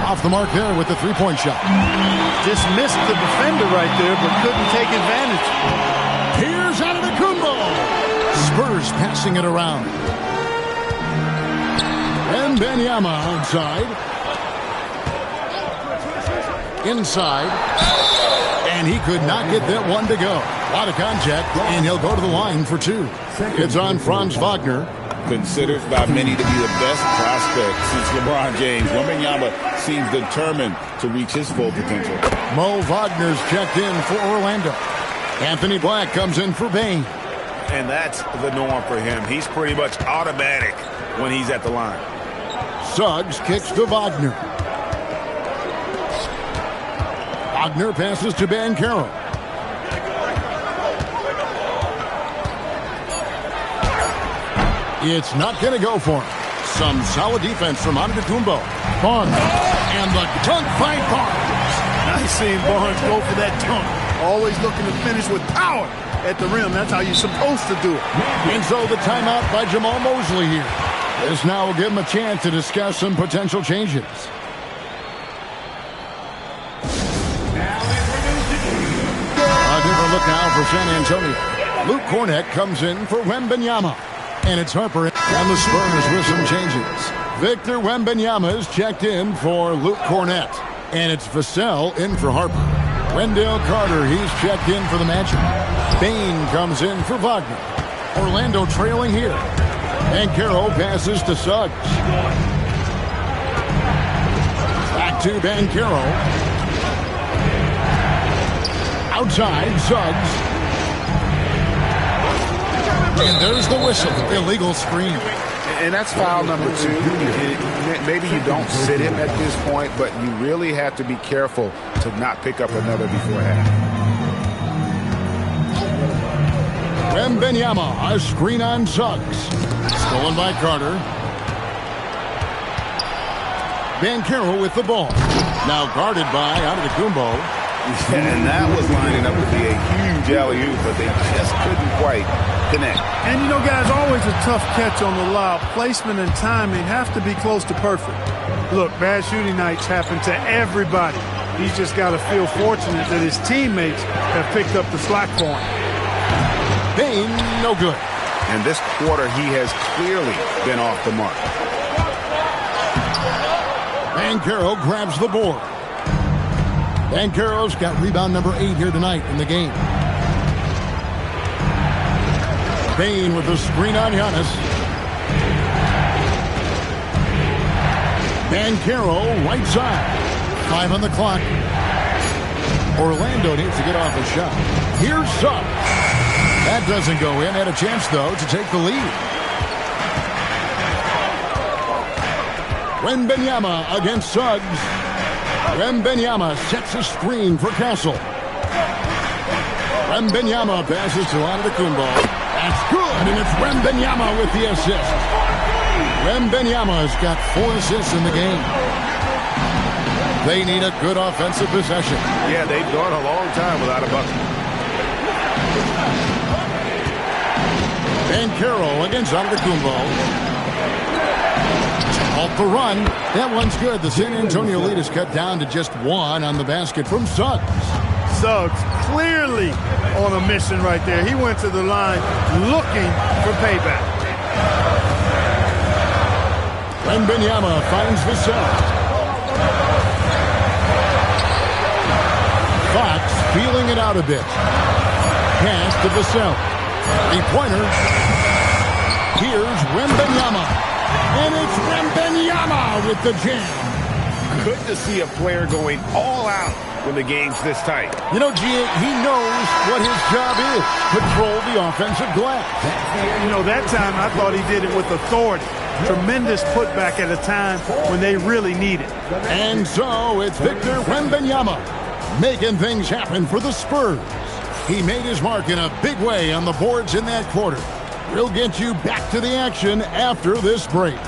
Off the mark there with the three-point shot. Just missed the defender right there, but couldn't take advantage. Here's Antetokounmpo. Spurs passing it around. And Wembanyama outside. Inside. And he could not get that one to go. A lot of contact, and he'll go to the line for two. It's on Franz Wagner. Considered by many to be the best prospect since LeBron James. Wembanyama seems determined to reach his full potential. Mo Wagner's checked in for Orlando. Anthony Black comes in for Bane. And that's the norm for him. He's pretty much automatic when he's at the line. Suggs kicks to Wagner. Wagner passes to Banchero. It's not going to go for him. Some solid defense from Antetokounmpo. Barnes. And the dunk by Barnes. Nice seeing Barnes go for that dunk. Always looking to finish with power at the rim. That's how you're supposed to do it. And so the timeout by Jamal Mosley here. This now will give him a chance to discuss some potential changes. A different look now for San Antonio. Luke Kornet comes in for Wembanyama. And it's Harper and the Spurs with some changes. Victor Wembanyama is checked in for Luke Kornet. And it's Vassell in for Harper. Wendell Carter, he's checked in for the Magic. Bane comes in for Wagner. Orlando trailing here. Banchero passes to Suggs. Back to Banchero. Outside, Suggs. And there's the whistle. Illegal screen. And that's foul number 2. Maybe you don't sit him at this point, but you really have to be careful to not pick up another before half. Wembanyama, a screen on Suggs. Stolen by Carter. Banchero with the ball. Now guarded by Antetokounmpo. And that was lining up to be a huge alley-oop, but they just couldn't quite connect. And, you know, guys, always a tough catch on the lob. Placement and timing have to be close to perfect. Look, bad shooting nights happen to everybody. He's just got to feel fortunate that his teammates have picked up the slack for him. Bane, no good. And this quarter, he has clearly been off the mark. Banchero grabs the board. Banchero's got rebound number 8 here tonight in the game. Bane with the screen on Giannis. Banchero, right side. 5 on the clock. Orlando needs to get off a shot. Here's Suggs. That doesn't go in. Had a chance, though, to take the lead. Wembanyama against Suggs. Wembanyama sets a screen for Castle. Wembanyama passes to Antetokounmpo. That's good, and it's Wembanyama with the assist. Wembanyama's got 4 assists in the game. They need a good offensive possession. Yeah, they've gone a long time without a bucket. Banchero against Antetokounmpo. Off the run. That one's good. The San Antonio lead is cut down to just 1 on the basket from Suggs. Suggs clearly on a mission right there. He went to the line looking for payback. Wembanyama finds Vassell. Fox feeling it out a bit. Pass to Vassell. Three-pointer. Here's Wembanyama. And it's Wembanyama with the jam. Good to see a player going all out when the game's this tight. You know, G, he knows what his job is. Control the offensive glass. You know, that time I thought he did it with authority. Tremendous putback at a time when they really need it. And so it's Victor Wembanyama making things happen for the Spurs. He made his mark in a big way on the boards in that quarter. We'll get you back to the action after this break.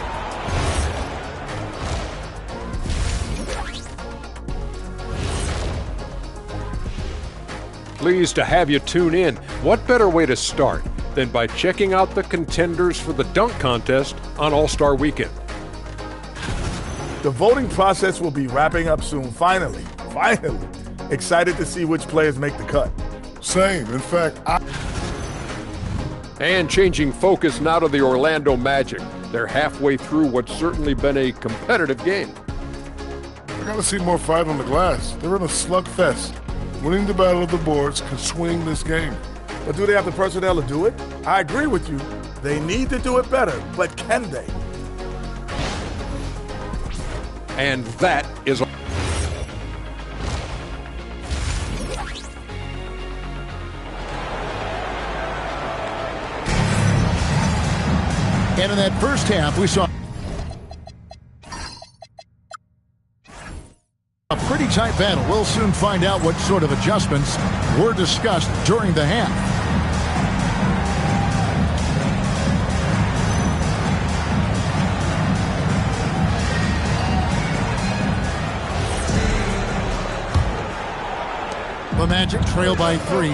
Pleased to have you tune in. What better way to start than by checking out the contenders for the dunk contest on All-Star Weekend? The voting process will be wrapping up soon. Finally. Excited to see which players make the cut. Same. In fact, And changing focus now to the Orlando Magic. They're halfway through what's certainly been a competitive game. I gotta see more fight on the glass. They're in a slugfest. Winning the battle of the boards can swing this game. But do they have the personnel to do it? I agree with you. They need to do it better, but can they? And that is And in that first half, we saw a pretty tight battle. We'll soon find out what sort of adjustments were discussed during the half. The Magic trail by 3.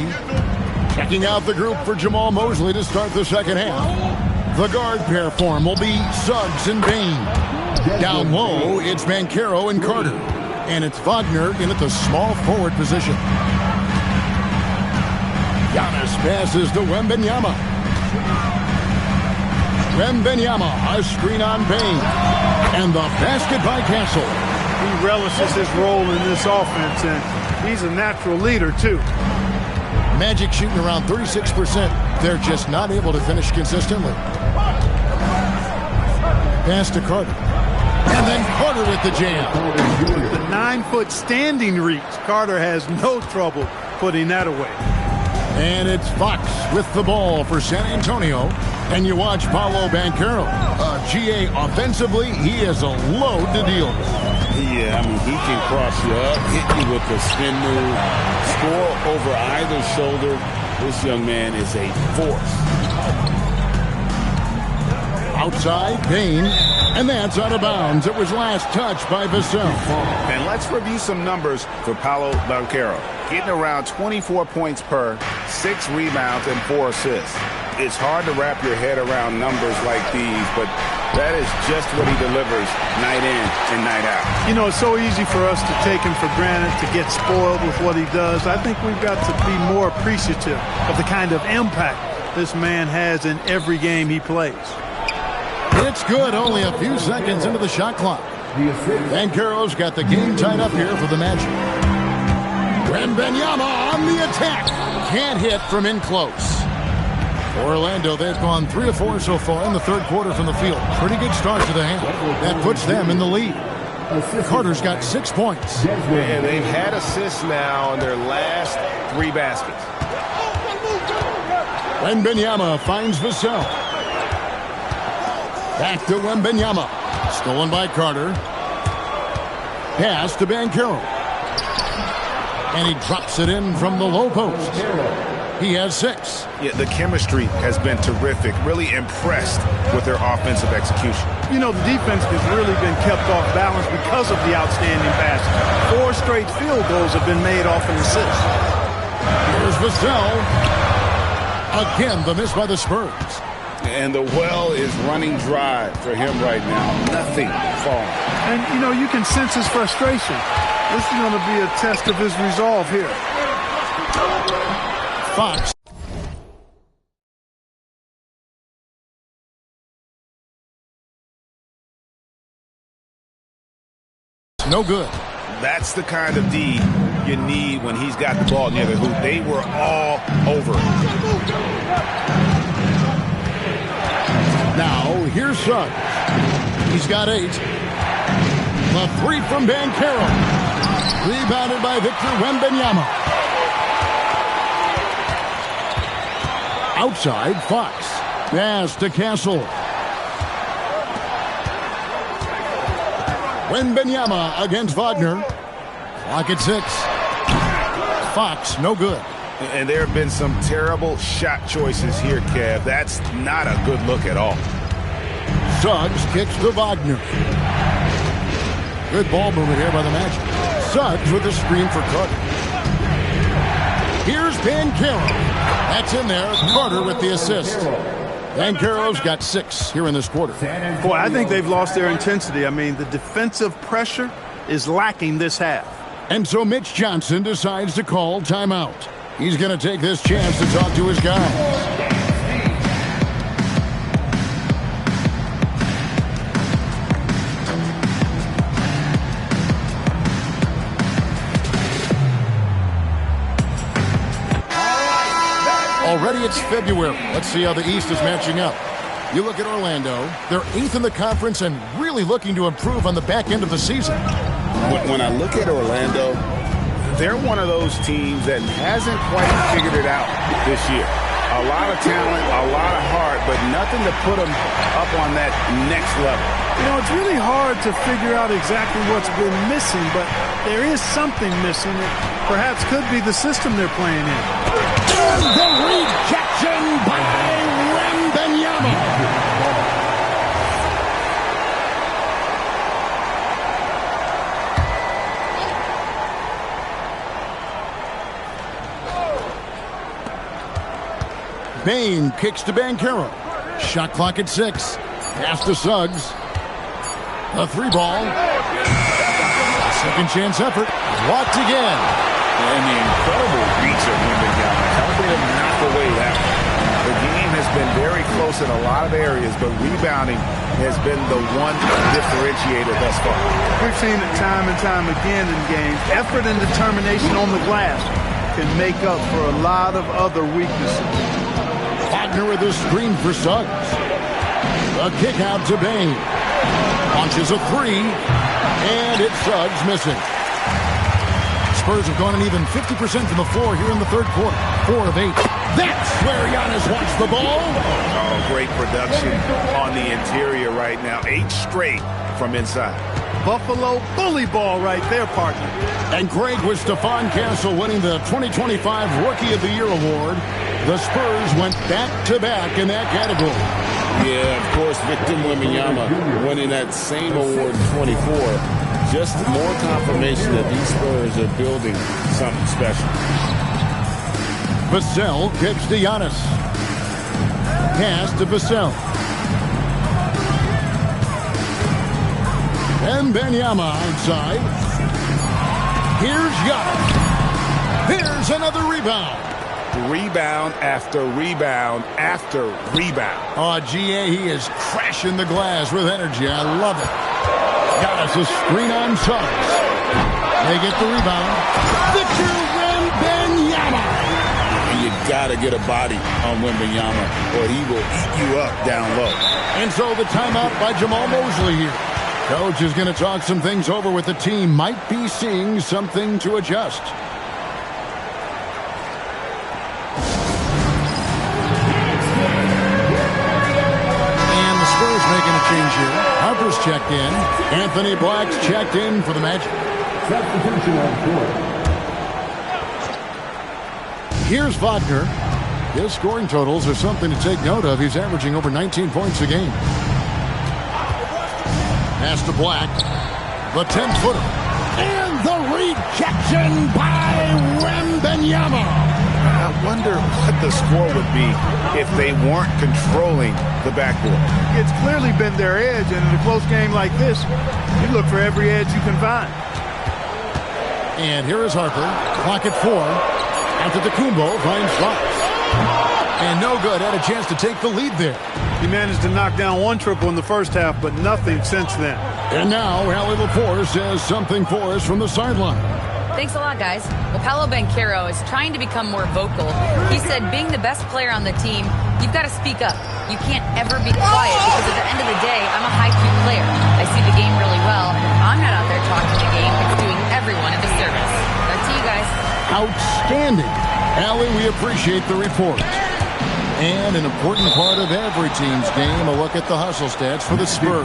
Checking out the group for Jamal Mosley to start the second half. The guard pair form will be Suggs and Bain. Down low, it's Banchero and Carter. And it's Wagner in at the small forward position. Giannis passes to Wembanyama. A screen on Bain. And the basket by Castle. He relishes his role in this offense, and he's a natural leader, too. Magic shooting around 36%. They're just not able to finish consistently. Pass to Carter. And then Carter with the jam. The 9-foot standing reach. Carter has no trouble putting that away. And it's Fox with the ball for San Antonio. And you watch Paolo Banchero. GA offensively, he is a load to deal with. Yeah, I mean, he can cross you up, hit you with the spin move, score over either shoulder. This young man is a force. Outside, Bain, and that's out of bounds. It was last touched by Vassell. And let's review some numbers for Paolo Banchero. Getting around 24 points per, 6 rebounds, and 4 assists. It's hard to wrap your head around numbers like these, but that is just what he delivers night in and night out. You know, it's so easy for us to take him for granted, to get spoiled with what he does. I think we've got to be more appreciative of the kind of impact this man has in every game he plays. It's good, only a few seconds into the shot clock. Banchero's got the game tied up here for the Magic. Wembanyama on the attack. Can't hit from in close. Orlando, they've gone 3 of 4 so far in the third quarter from the field. Pretty good start to the half. That puts them in the lead. Carter's got 6 points. And they've had assists now in their last 3 baskets. Wembanyama finds Vassell. Back to Wembanyama. Stolen by Carter. Pass to Banchero. And he drops it in from the low post. He has 6. Yeah, the chemistry has been terrific. Really impressed with their offensive execution. You know, the defense has really been kept off balance because of the outstanding passes. 4 straight field goals have been made off an assist. Here's Vassell. Again, the miss by the Spurs. And the well is running dry for him right now. Nothing falling. And, you know, you can sense his frustration. This is going to be a test of his resolve here. Fox. No good. That's the kind of D you need when he's got the ball near the hoop. They were all over it. Now, here's Suggs. He's got 8. The 3 from Banchero. Rebounded by Victor Wembanyama. Outside, Fox. Pass to Castle. Wembanyama against Wagner. Clock at 6. Fox, no good. And there have been some terrible shot choices here, Kev. That's not a good look at all. Suggs kicks to Wagner. Good ball movement here by the Magic. Suggs with a screen for Carter. Here's Banchero. That's in there. Carter with the assist. Banchero's got 6 here in this quarter. Boy, I think they've lost their intensity. I mean, the defensive pressure is lacking this half. And so Mitch Johnson decides to call timeout. He's going to take this chance to talk to his guys. Already it's February. Let's see how the East is matching up. You look at Orlando. They're 8th in the conference and really looking to improve on the back end of the season. When I look at Orlando, they're one of those teams that hasn't quite figured it out this year. A lot of talent, a lot of heart, but nothing to put them up on that next level. You know, it's really hard to figure out exactly what's been missing, but there is something missing that perhaps could be the system they're playing in. And the rejection by Wembanyama. Bane kicks to Banchero. Shot clock at 6. Pass to Suggs. A 3-ball. Second chance effort. Blocked again. And the incredible reach of Wembanyama, helping him knock away that one. The game has been very close in a lot of areas, but rebounding has been the one differentiator thus far. We've seen it time and time again in games. Effort and determination on the glass can make up for a lot of other weaknesses. Wagner with a screen for Suggs. A kick out to Bane. Launches a 3. And it's Suggs missing. Spurs have gone an even 50% from the floor here in the third quarter. 4 of 8. That's where Giannis wants the ball. Oh, great production on the interior right now. 8 straight from inside. Buffalo bully ball right there, partner. And Greg with Stephon Castle winning the 2025 Rookie of the Year award. The Spurs went back-to-back in that category. Yeah, of course, Victor Wembanyama winning that same award in 24. Just more confirmation that these Spurs are building something special. Vassell kicks to Giannis. Pass to Vassell. And Wembanyama outside. Here's Giannis. Here's another rebound. Rebound after rebound after rebound. Oh, GA, he is crashing the glass with energy. I love it. Giannis a screen on Suggs. They get the rebound. Victor Wembanyama. You got to get a body on Wembanyama or he will eat you up down low. And so the timeout by Jamal Mosley here. Coach is going to talk some things over with the team. Might be seeing something to adjust. And the Spurs making a change here. Harper's checked in. Anthony Black's checked in for the Magic. Substitution on court. Here's Wagner. His scoring totals are something to take note of. He's averaging over 19 points a game. Pass to Black. The 10-footer. And the rejection by Wembanyama. I wonder what the score would be if they weren't controlling the backboard. It's clearly been their edge, and in a close game like this, you look for every edge you can find. And here is Harper. Clock at 4. Out to Antetokounmpo finds Fox. And no good. Had a chance to take the lead there. He managed to knock down one triple in the first half, but nothing since then. And now Allie LaForce says something for us from the sideline. Thanks a lot, guys. Well, Paolo Banchero is trying to become more vocal. He said being the best player on the team, you've got to speak up. You can't ever be quiet because at the end of the day, I'm a high-Q player. I see the game really well, and if I'm not out there talking the game, it's doing everyone a disservice. Back to you guys. Outstanding. Allie, we appreciate the report. And an important part of every team's game, a look at the hustle stats for the Spurs.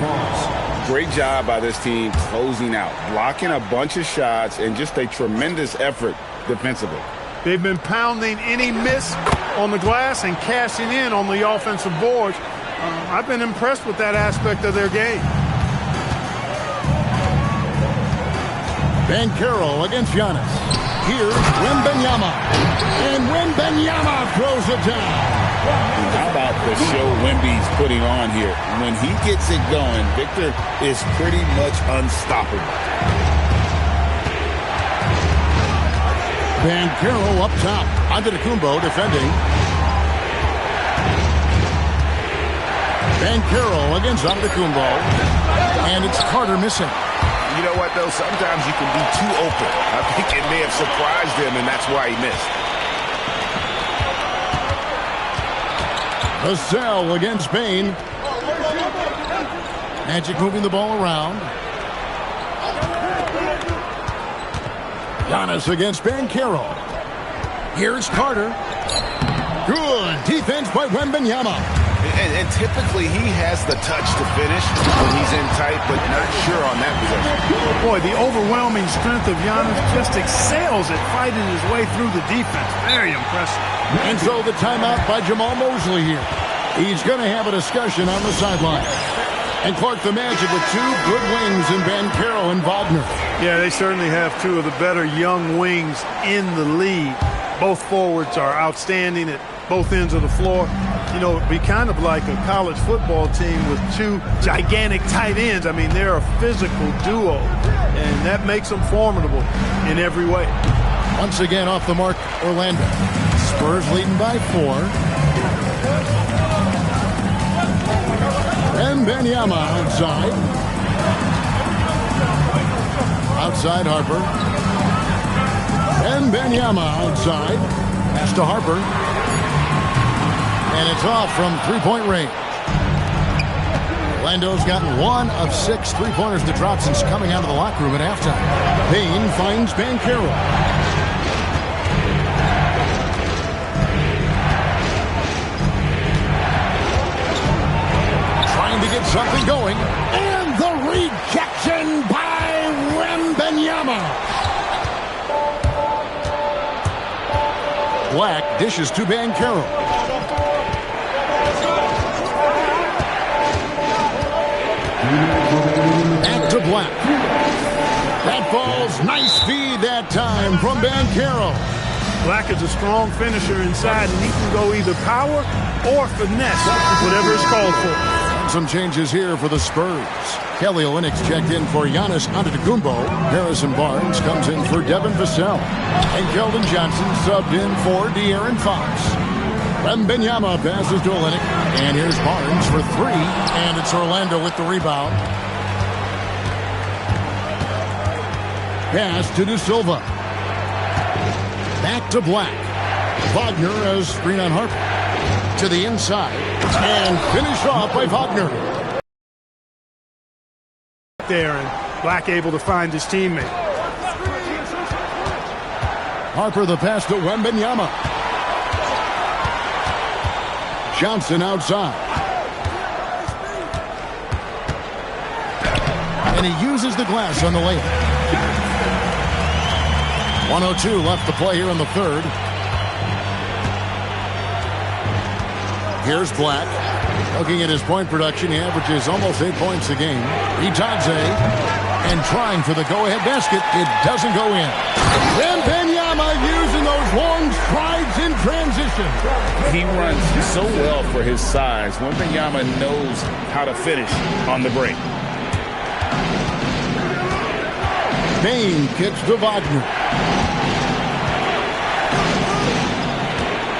Great job by this team closing out, blocking a bunch of shots, and just a tremendous effort defensively. They've been pounding any miss on the glass and cashing in on the offensive boards. I've been impressed with that aspect of their game. Banchero against Giannis. Here's Wembanyama. And Wembanyama throws it down. How about the show Wemby's putting on here? When he gets it going, Victor is pretty much unstoppable. Banchero up top. Antetokounmpo defending. Banchero against Antetokounmpo. And it's Carter missing. You know what, though? Sometimes you can be too open. I think it may have surprised him, and that's why he missed. Vassell against Bane. Magic moving the ball around. Giannis against Banchero. Here's Carter. Good defense by Wembanyama. And typically he has the touch to finish when he's in tight, but not sure on that possession. Boy, the overwhelming strength of Giannis just excels at fighting his way through the defense. Very impressive. And so the timeout by Jamal Mosley here. He's going to have a discussion on the sideline. And Clark, the Magic with two good wings in Banchero and Wagner. Yeah, they certainly have two of the better young wings in the league. Both forwards are outstanding at both ends of the floor. You know, it'd be kind of like a college football team with two gigantic tight ends. I mean, they're a physical duo, and that makes them formidable in every way. Once again off the mark, Orlando. Spurs leading by 4. And Wembanyama outside. Outside Harper. And Wembanyama outside. Pass to Harper. And it's off from three-point range. Orlando's gotten 1 of 6 three-pointers to drop since coming out of the locker room at halftime. Payne finds Banchero. Trying to get something going. And the rejection by Wembanyama. Black dishes to Banchero. Back to Black. That ball's nice feed that time from Banchero. Black is a strong finisher inside, and he can go either power or finesse, whatever it's called for. Some changes here for the Spurs. Kelly Olynyk checked in for Giannis Antetokounmpo. Harrison Barnes comes in for Devin Vassell. And Keldon Johnson subbed in for De'Aaron Fox. Wembanyama passes to Olynyk. And here's Barnes for 3. And it's Orlando with the rebound. Pass to De Silva. Back to Black. Wagner as screen on Harper. To the inside. And finished off by Wagner. There, and Black able to find his teammate. Harper the pass to Wembanyama. Johnson outside. And he uses the glass on the layup. 1:02 left to play here in the third. Here's Black. Looking at his point production, he averages almost 8 points a game. Itadze, and trying for the go-ahead basket. It doesn't go in. Wembanyama using those long strides in transition. He runs so well for his size. Wembanyama knows how to finish on the break. Bane kicks to Wagner.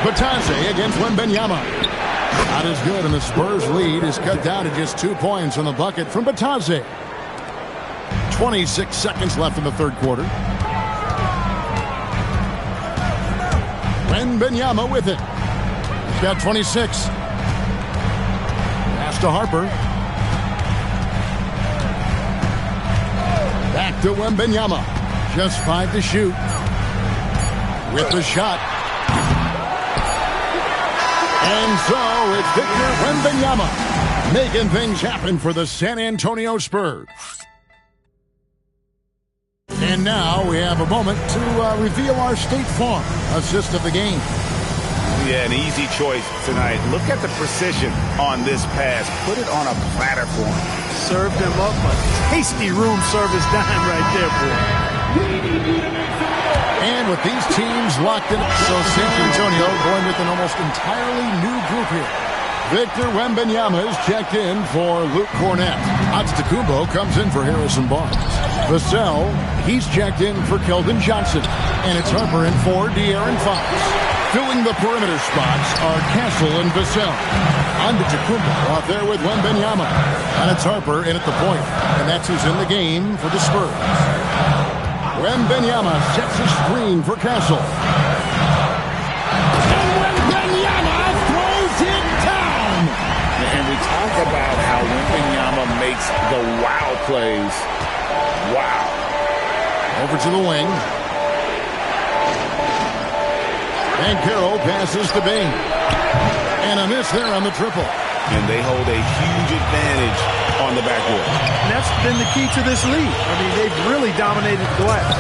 Batadze against Wembanyama. Not as good, and the Spurs lead is cut down to just 2 points on the bucket from Batadze. 26 seconds left in the third quarter. Wembanyama with it. He's got 26. Pass to Harper. Back to Wembanyama. Just 5 to shoot. With the shot. And so it's Victor Wembanyama making things happen for the San Antonio Spurs. And now we have a moment to reveal our State Farm assist of the game. Yeah, an easy choice tonight. Look at the precision on this pass. Put it on a platter for him. Served him up a tasty room service dime right there, boy. And with these teams locked in, so San Antonio going with an almost entirely new group here. Victor Wembanyama is checked in for Luke Cornett. Antetokounmpo comes in for Harrison Barnes. Vassell, he's checked in for Keldon Johnson. And it's Harper in for De'Aaron Fox. Filling the perimeter spots are Castle and Vassell. Antetokounmpo out there with Wembanyama. And it's Harper in at the point. And that's who's in the game for the Spurs. Wembanyama sets a screen for Castle. And Wembanyama throws it down. And we talk about how Wembanyama makes the wow plays. Wow. Over to the wing. And Carroll passes to Bing. And a miss there on the triple. And they hold a huge advantage on the backboard. And that's been the key to this lead. I mean, they've really dominated the glass.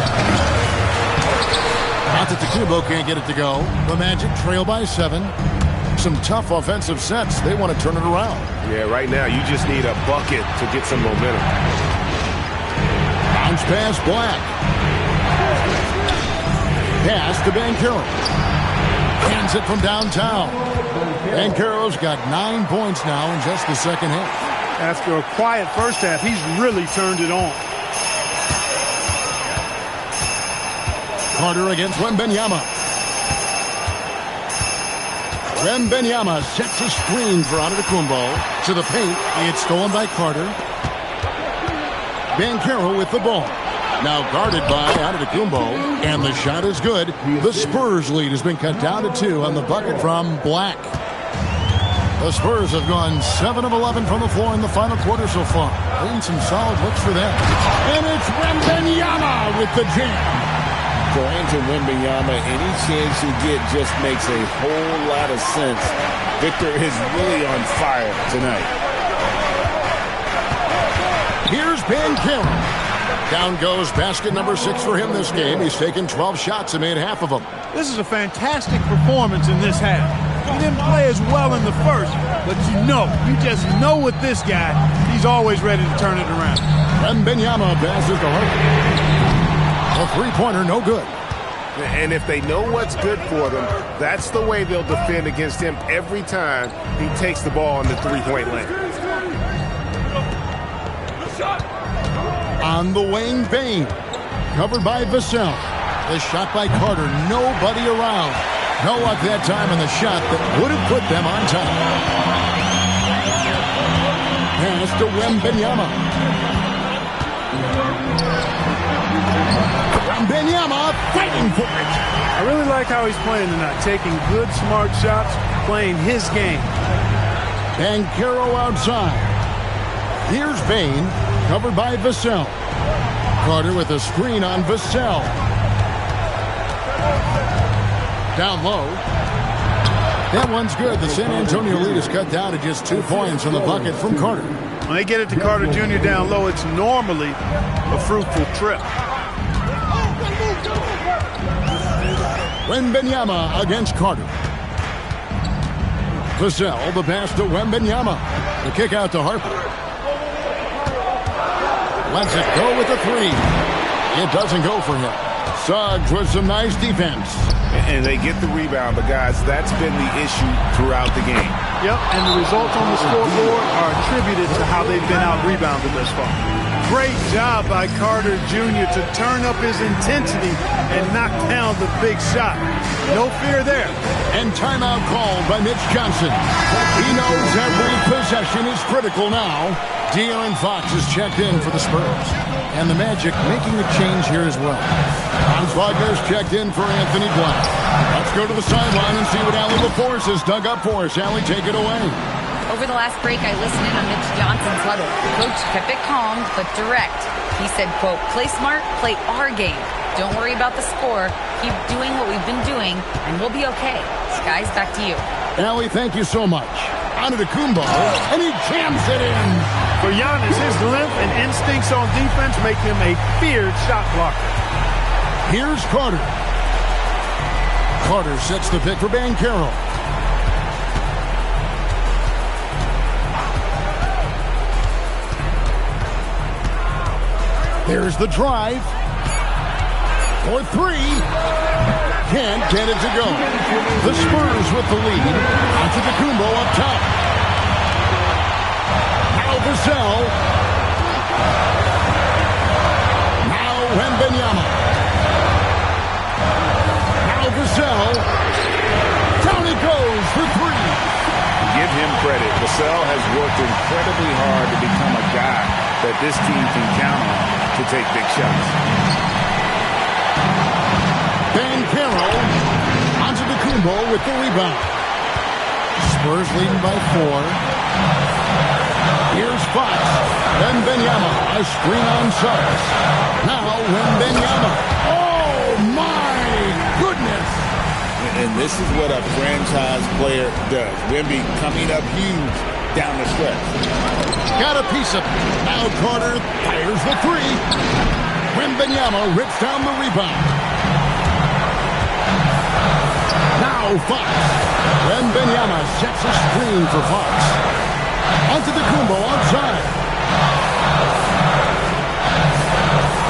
Antetokounmpo can't get it to go. The Magic trail by 7. Some tough offensive sets. They want to turn it around. Yeah, right now you just need a bucket to get some momentum. Bounce pass Black. Pass to Banchero. Hands it from downtown. Banchero's got 9 points now in just the second half. After a quiet first half, he's really turned it on. Carter against Wembanyama. Wembanyama sets a screen for Antetokounmpo. To the paint. It's stolen by Carter. Banchero with the ball. Now guarded by Antetokounmpo. And the shot is good. The Spurs lead has been cut down to 2 on the bucket from Black. The Spurs have gone 7 of 11 from the floor in the final quarter so far. Getting some solid looks for them. And it's Wembanyama with the jam. For Andrew Wembanyama, any chance you get just makes a whole lot of sense. Victor is really on fire tonight. Here's Banchero. Down goes basket number 6 for him this game. He's taken 12 shots and made half of them. This is a fantastic performance in this half. He didn't play as well in the first, but you just know with this guy, he's always ready to turn it around. Wembanyama passes to Harper. A three-pointer, no good. And if they know what's good for them, that's the way they'll defend against him every time he takes the ball in the three-point lane. On the wing, Bane. Covered by Vassell. The shot by Carter. Nobody around. No luck that time in the shot that would have put them on top. Pass to Wembanyama. Wembanyama fighting for it. I really like how he's playing tonight. Taking good, smart shots, playing his game. Banchero outside. Here's Bane. Covered by Vassell. Carter with a screen on Vassell. Down low. That one's good. The San Antonio lead is cut down to just 2 points on the bucket from Carter. When they get it to Carter Jr. down low, it's normally a fruitful trip. Wembanyama against Carter. Vassell, the pass to Wembanyama. The kick out to Harper. Lets it go with a 3. It doesn't go for him. Suggs with some nice defense. And they get the rebound, but guys, that's been the issue throughout the game. Yep, and the results on the scoreboard are attributed to how they've been out-rebounded thus far. Great job by Carter Jr. to turn up his intensity and knock down the big shot. No fear there. And timeout called by Mitch Johnson. He knows every possession is critical now. De'Aaron Fox is checked in for the Spurs. And the Magic making a change here as well. Franz Wagner's checked in for Anthony Black. Let's go to the sideline and see what Allie LaForce has dug up for us. Allie, take it away. Over the last break, I listened in on Mitch Johnson's huddle. Coach kept it calm but direct. He said, quote, play smart, play our game. Don't worry about the score. Keep doing what we've been doing, and we'll be okay. Guys, back to you. Allie, thank you so much. Antetokounmpo, and he jams it in. For Giannis, his length and instincts on defense make him a feared shot blocker. Here's Carter. Carter sets the pick for Banchero. There's the drive. for three. Can't get it to go. The Spurs with the lead. Antetokounmpo up top. Now Vassell. Now Wembanyama. Now Vassell. Down it goes for three. Give him credit. Vassell has worked incredibly hard to become a guy that this team can count on to take big shots. Banchero. Antetokounmpo with the rebound. Spurs leading by 4. Here's Fox. Wembanyama. A screen on Suggs. Now Wembanyama. Oh, my goodness. And this is what a franchise player does. Wemby coming up huge down the stretch. Got a piece of it. Now Carter fires the three. Wembanyama rips down the rebound. Now Fox. Wembanyama sets a screen for Fox. Antetokounmpo outside.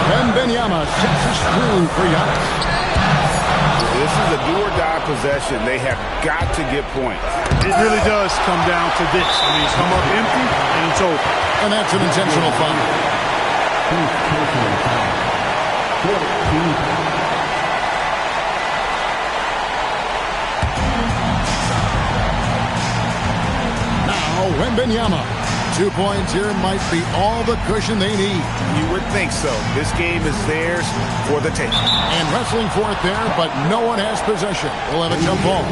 Wembanyama sets a screen for Giannis. This is a do-or-die possession. They have got to get points. It really does come down to this. I mean, it's come up empty, and it's over. And that's an intentional foul. Now, Wembanyama. 2 points here might be all the cushion they need. You would think so. This game is theirs for the taking. And wrestling for it there, but no one has possession. We'll have a jump ball.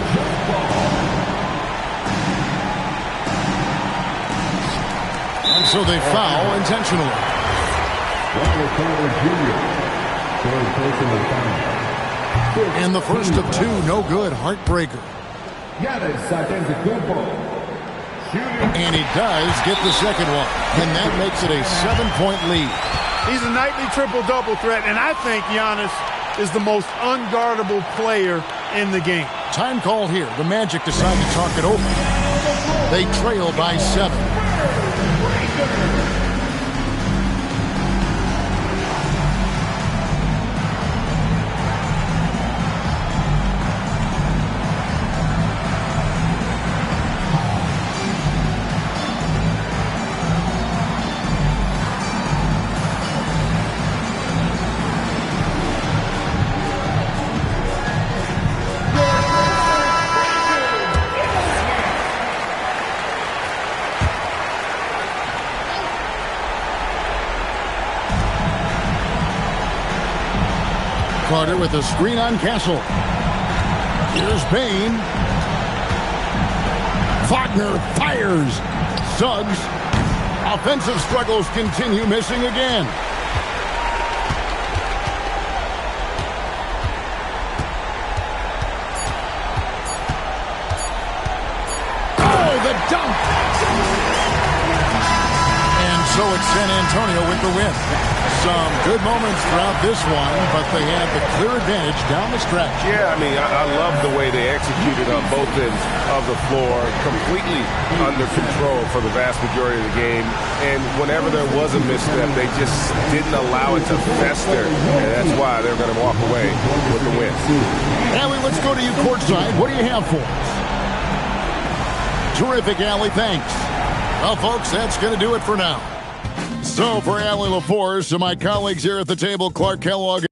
And so they foul intentionally. And the first of 2, no good. Heartbreaker. And he does get the second one. And that makes it a 7-point lead. He's a nightly triple-double threat, and I think Giannis is the most unguardable player in the game. Time call here. The Magic decide to talk it over. They trail by 7. Carter with a screen on Castle. Here's Payne. Wagner fires. Suggs. Offensive struggles continue, missing again. Oh, the dunk! And so it's San Antonio with the win. Some good moments throughout this one, but they had the clear advantage down the stretch. Yeah, I mean, I love the way they executed on both ends of the floor, completely under control for the vast majority of the game. And whenever there was a misstep, they just didn't allow it to fester, and that's why they're going to walk away with the win. Allie, let's go to you courtside. What do you have for us? Terrific, Allie. Thanks. Well, folks, that's going to do it for now. So for Allie LaForce and my colleagues here at the table, Clark Kellogg